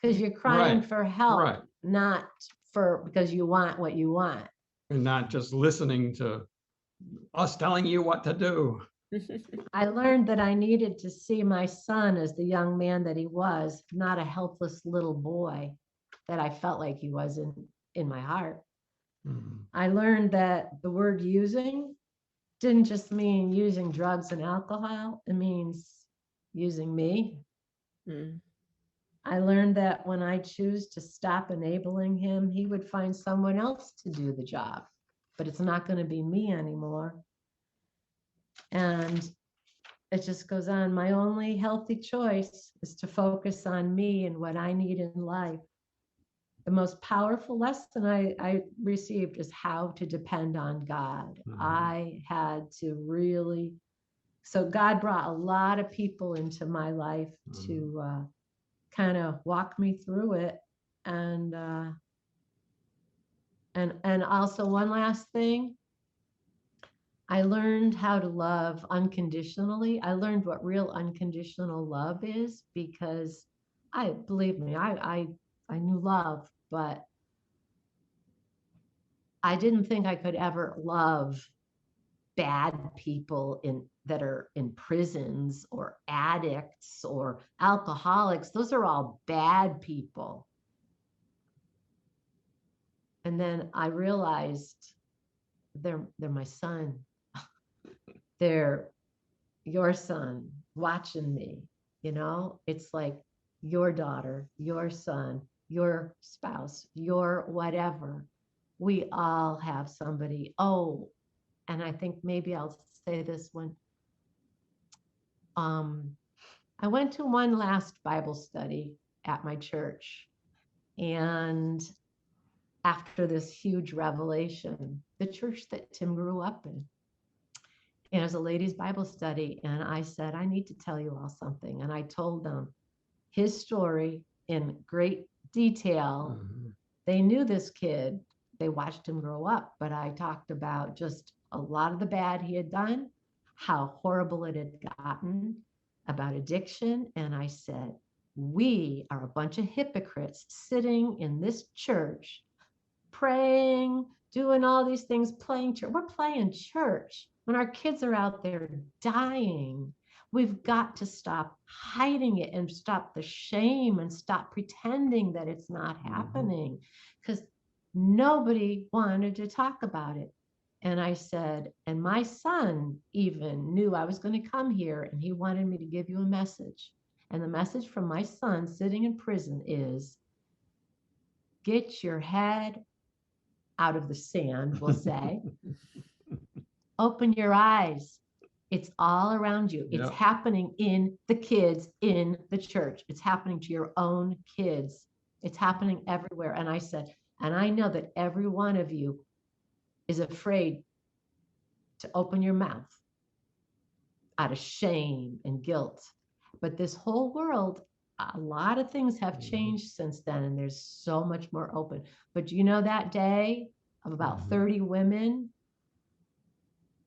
Speaker 4: Because you're crying for help, not because you want what you want.
Speaker 3: And not just listening to us telling you what to do.
Speaker 4: I learned that I needed to see my son as the young man that he was, not a helpless little boy that I felt like he was in my heart. Mm-hmm. I learned that the word using didn't just mean using drugs and alcohol. It means using me.
Speaker 1: Mm.
Speaker 4: I learned that when I choose to stop enabling him, he would find someone else to do the job, but it's not going to be me anymore. And it just goes on. My only healthy choice is to focus on me and what I need in life. The most powerful lesson I received is how to depend on God. I had to really, so God brought a lot of people into my life to kind of walk me through it. And also one last thing, I learned how to love unconditionally. I learned what real unconditional love is, because believe me, I knew love, but I didn't think I could ever love bad people that are in prisons or addicts or alcoholics. Those are all bad people. And then I realized they're my son. They're your son watching me. It's like your daughter, your son, your spouse, your whatever. We all have somebody. Oh, and I think maybe I'll say this one. I went to one last Bible study at my church, and after this huge revelation, the church that Tim grew up in, it was a ladies' Bible study, and I said, I need to tell you all something. And I told them his story in great detail. They knew this kid. They watched him grow up, but I talked about just a lot of the bad he had done, how horrible it had gotten, about addiction. And I said, we are a bunch of hypocrites sitting in this church, praying, doing all these things, playing church. We're playing church when our kids are out there dying. We've got to stop hiding it and stop the shame and stop pretending that it's not happening, because nobody wanted to talk about it. And I said, and my son even knew I was going to come here, and he wanted me to give you a message. And the message from my son sitting in prison is, get your head out of the sand, we'll say. Open your eyes. It's all around you. It's happening in the kids in the church. It's happening to your own kids. It's happening everywhere. And I said, and I know that every one of you is afraid to open your mouth out of shame and guilt. But this whole world, a lot of things have changed since then, and there's so much more open. But that day of about 30 women,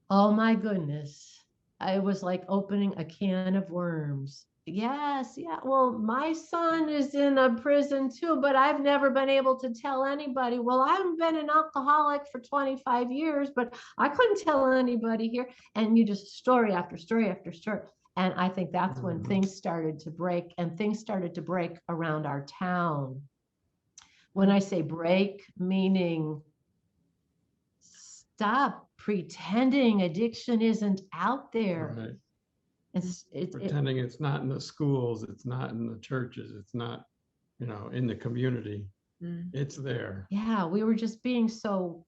Speaker 4: oh my goodness, it was like opening a can of worms. Yes, yeah. Well, my son is in a prison too, but I've never been able to tell anybody. Well, I've been an alcoholic for 25 years, but I couldn't tell anybody here. And you just story after story after story. And I think that's when things started to break, and things started to break around our town. When I say break, meaning stop pretending addiction isn't out there.
Speaker 3: Right.
Speaker 4: It's
Speaker 3: Pretending it's not in the schools, it's not in the churches, it's not, in the community. It's there.
Speaker 4: Yeah, we were just being so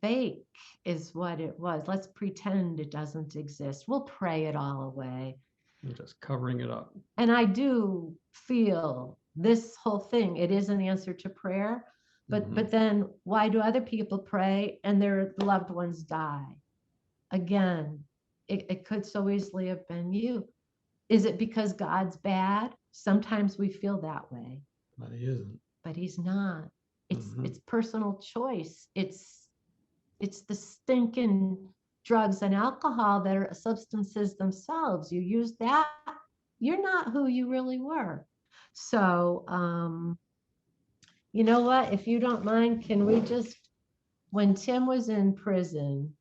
Speaker 4: fake is what it was. Let's pretend it doesn't exist. We'll pray it all away.
Speaker 3: You're just covering it up.
Speaker 4: And I do feel this whole thing, it is an answer to prayer. But then why do other people pray and their loved ones die? Again, it could so easily have been you. Is it because God's bad? Sometimes we feel that way.
Speaker 3: But he isn't.
Speaker 4: But he's not. It's personal choice. It's the stinking drugs and alcohol that are substances themselves. You use that, you're not who you really were. So, you know what? If you don't mind, can we just, when Tim was in prison,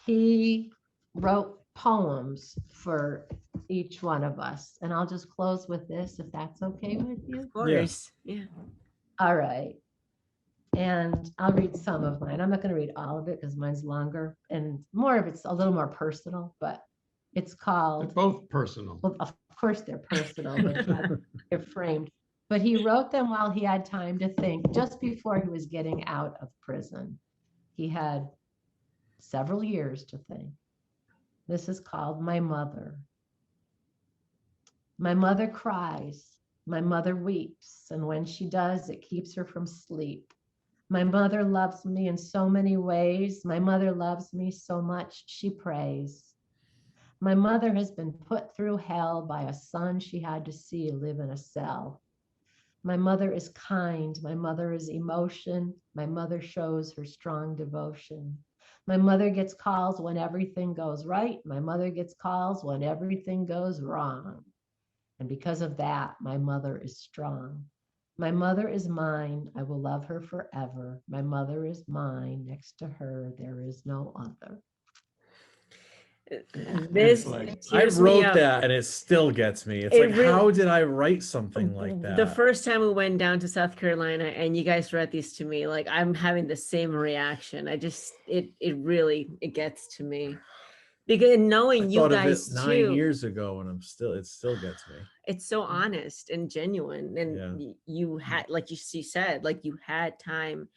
Speaker 4: he wrote poems for each one of us. And I'll just close with this, if that's okay with you.
Speaker 1: Of course. Yeah.
Speaker 4: All right. And I'll read some of mine. I'm not going to read all of it because mine's longer and more of it's a little more personal, but it's
Speaker 3: They're
Speaker 4: called,
Speaker 3: both personal.
Speaker 4: well, of course they're personal, but they're framed. But he wrote them while he had time to think, just before he was getting out of prison. He had several years to think. This is called My Mother. My mother cries. My mother weeps. And when she does, it keeps her from sleep. My mother loves me in so many ways. My mother loves me so much, she prays. My mother has been put through hell by a son she had to see live in a cell. My mother is kind. My mother is emotion. My mother shows her strong devotion. My mother gets calls when everything goes right. My mother gets calls when everything goes wrong. And because of that, my mother is strong. My mother is mine. I will love her forever. My mother is mine. Next to her, there is no other.
Speaker 1: This
Speaker 3: like,
Speaker 2: I
Speaker 1: tears me
Speaker 2: wrote
Speaker 1: up.
Speaker 2: that and it still gets me. It's
Speaker 1: It
Speaker 2: like,
Speaker 1: really-
Speaker 2: how did I write something like that?
Speaker 1: The first time we went down to South Carolina and you guys read these to me, like I'm having the same reaction. It really gets to me. Because knowing
Speaker 2: I
Speaker 1: you
Speaker 2: thought
Speaker 1: guys
Speaker 2: of it 9
Speaker 1: too,
Speaker 2: years ago and it still gets me.
Speaker 1: it's so honest and genuine. And
Speaker 2: Yeah.
Speaker 1: you had, like you said, like you had time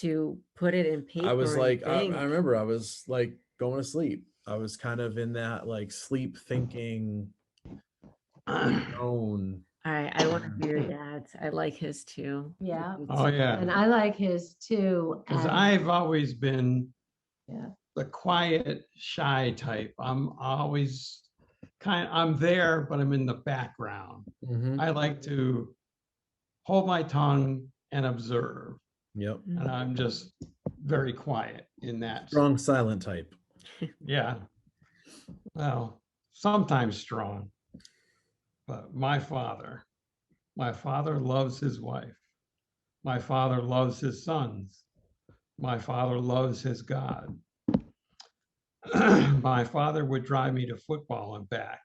Speaker 1: to put it in paper.
Speaker 2: I was
Speaker 1: and
Speaker 2: like, I
Speaker 1: think.
Speaker 2: remember I was like going to sleep. I was kind of in that like sleep thinking zone.
Speaker 1: All right, I want to hear your dad's. I like his too.
Speaker 4: Yeah.
Speaker 3: Oh, yeah.
Speaker 4: And I like his too.
Speaker 3: Because
Speaker 4: and-
Speaker 3: I've always been
Speaker 4: Yeah.
Speaker 3: the quiet, shy type. I'm always I'm there, but I'm in the background.
Speaker 2: Mhm.
Speaker 3: I like to hold my tongue and observe.
Speaker 2: Yep.
Speaker 3: And I'm just very quiet in that.
Speaker 2: Strong silent type.
Speaker 3: Yeah. Well, sometimes strong. But my father loves his wife. My father loves his sons. My father loves his God. My father would drive me to football and back.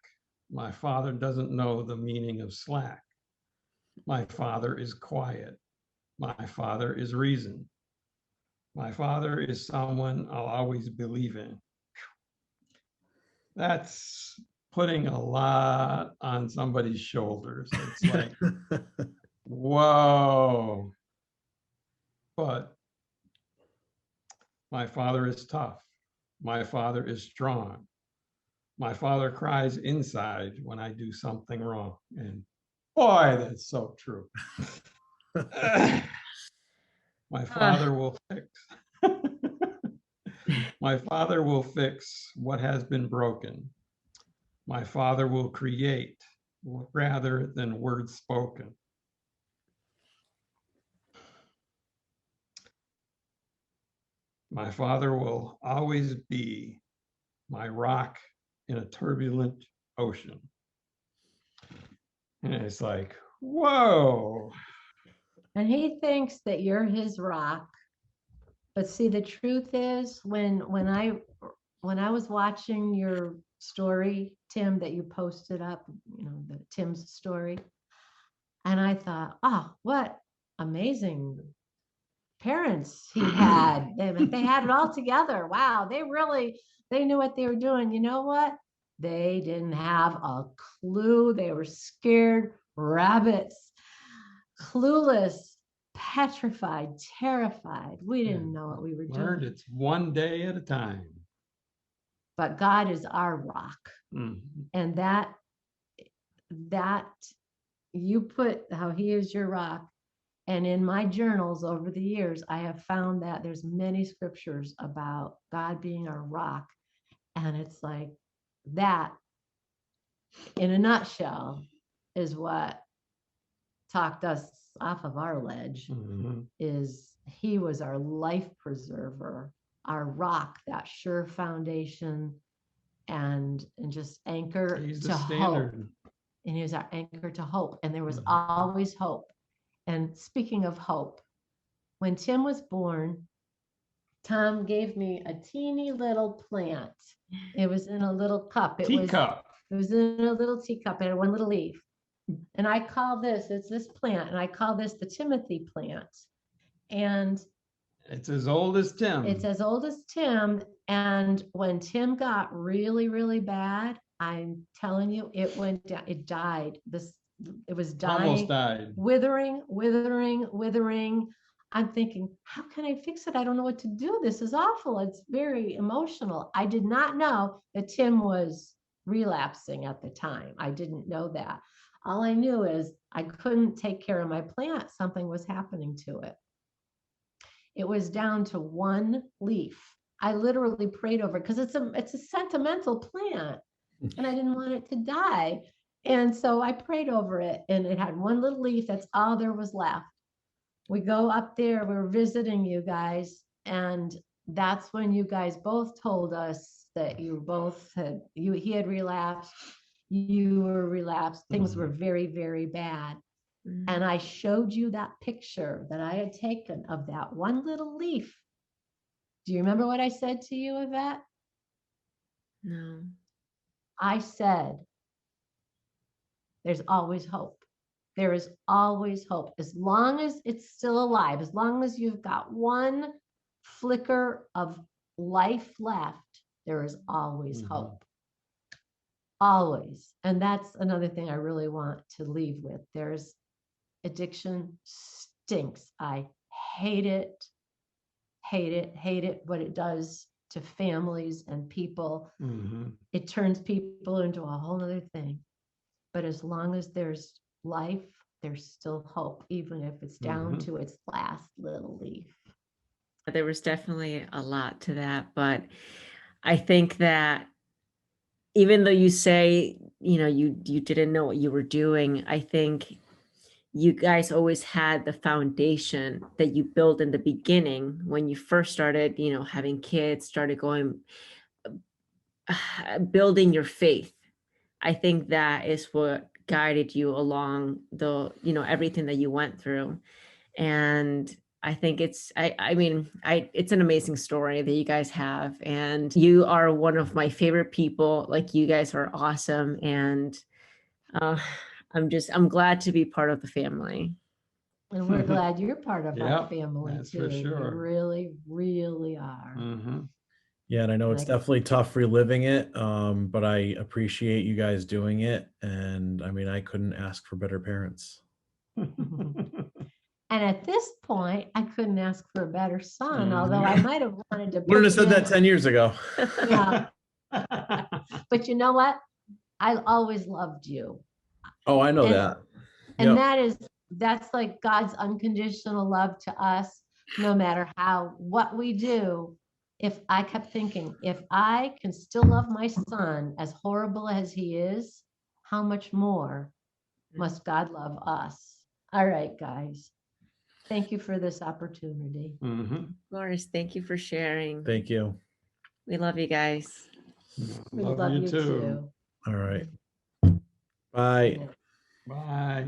Speaker 3: My father doesn't know the meaning of slack. My father is quiet. My father is reason. My father is someone I'll always believe in. That's putting a lot on somebody's shoulders. It's like, whoa. But my father is tough. My father is strong. My father cries inside when I do something wrong. And boy, that's so true. My father will fix. My father will fix what has been broken. My father will create rather than words spoken. My father will always be my rock in a turbulent ocean. And it's like, whoa.
Speaker 4: And he thinks that you're his rock. But see, the truth is when I was watching your story, Tim, that you posted up, the Tim's story, and I thought, oh, what amazing parents he had. They had it all together. Wow, they knew what they were doing. You know what? They didn't have a clue. They were scared rabbits, clueless, petrified, terrified. We didn't know what we were
Speaker 3: Learned
Speaker 4: doing.
Speaker 3: it's one day at a time.
Speaker 4: But God is our rock. And that you put how he is your rock. And in my journals over the years, I have found that there's many scriptures about God being our rock. And it's like that, in a nutshell, is what talked us off of our ledge. Is he was our life preserver, our rock, that sure foundation, and just anchor to hope. And he was our anchor to hope. And there was always hope. And speaking of hope, when Tim was born, Tom gave me a teeny little plant. It was in a little cup. It was in a little teacup. It had one little leaf. And I call it's this plant, and I call this the Timothy plant. And
Speaker 3: It's as old as Tim.
Speaker 4: it's as old as Tim. And when Tim got really, really bad, I'm telling you, it went down, it died. It was dying,
Speaker 3: Almost died.
Speaker 4: withering, withering, withering. I'm thinking, how can I fix it? I don't know what to do. This is awful. It's very emotional. I did not know that Tim was relapsing at the time. I didn't know that. All I knew is I couldn't take care of my plant. Something was happening to it. It was down to one leaf. I literally prayed over it because it's a sentimental plant and I didn't want it to die. And so I prayed over it and it had one little leaf. That's all there was left. We go up there, we're visiting you guys. And that's when you guys both told us that you both had, he had relapsed, you were relapsed. Things were very, very bad. And I showed you that picture that I had taken of that one little leaf. Do you remember what I said to you, Yvette?
Speaker 1: No.
Speaker 4: I said, there's always hope. There is always hope. As long as it's still alive, as long as you've got one flicker of life left, there is always hope. Always. And that's another thing I really want to leave with. There's addiction stinks. I hate it, hate it, hate it, what it does to families and people. It turns people into a whole other thing. But as long as there's life, there's still hope, even if it's down to its last little leaf.
Speaker 1: There was definitely a lot to that, but I think that even though you say, you didn't know what you were doing, I think you guys always had the foundation that you built in the beginning when you first started, having kids, started going, building your faith. I think that is what guided you along everything that you went through. And I think it's an amazing story that you guys have. And you are one of my favorite people. Like, you guys are awesome. And I'm glad to be part of the family.
Speaker 4: And we're glad you're part of our family
Speaker 3: that's
Speaker 4: too.
Speaker 3: for sure.
Speaker 4: You really, really are.
Speaker 2: Yeah, and I know it's definitely tough reliving it, but I appreciate you guys doing it. And I couldn't ask for better parents.
Speaker 4: And at this point, I couldn't ask for a better son, although I might have wanted to.
Speaker 2: Wouldn't have said that 10 years ago.
Speaker 4: Yeah. But you know what? I always loved you.
Speaker 2: Oh, I know that.
Speaker 4: And that's like God's unconditional love to us, no matter what we do. If I kept thinking, if I can still love my son as horrible as he is, how much more must God love us? All right, guys. Thank you for this opportunity.
Speaker 1: Loris, thank you for sharing.
Speaker 2: Thank you.
Speaker 1: We love you guys.
Speaker 4: We love you too.
Speaker 2: All right. Bye.
Speaker 3: Bye.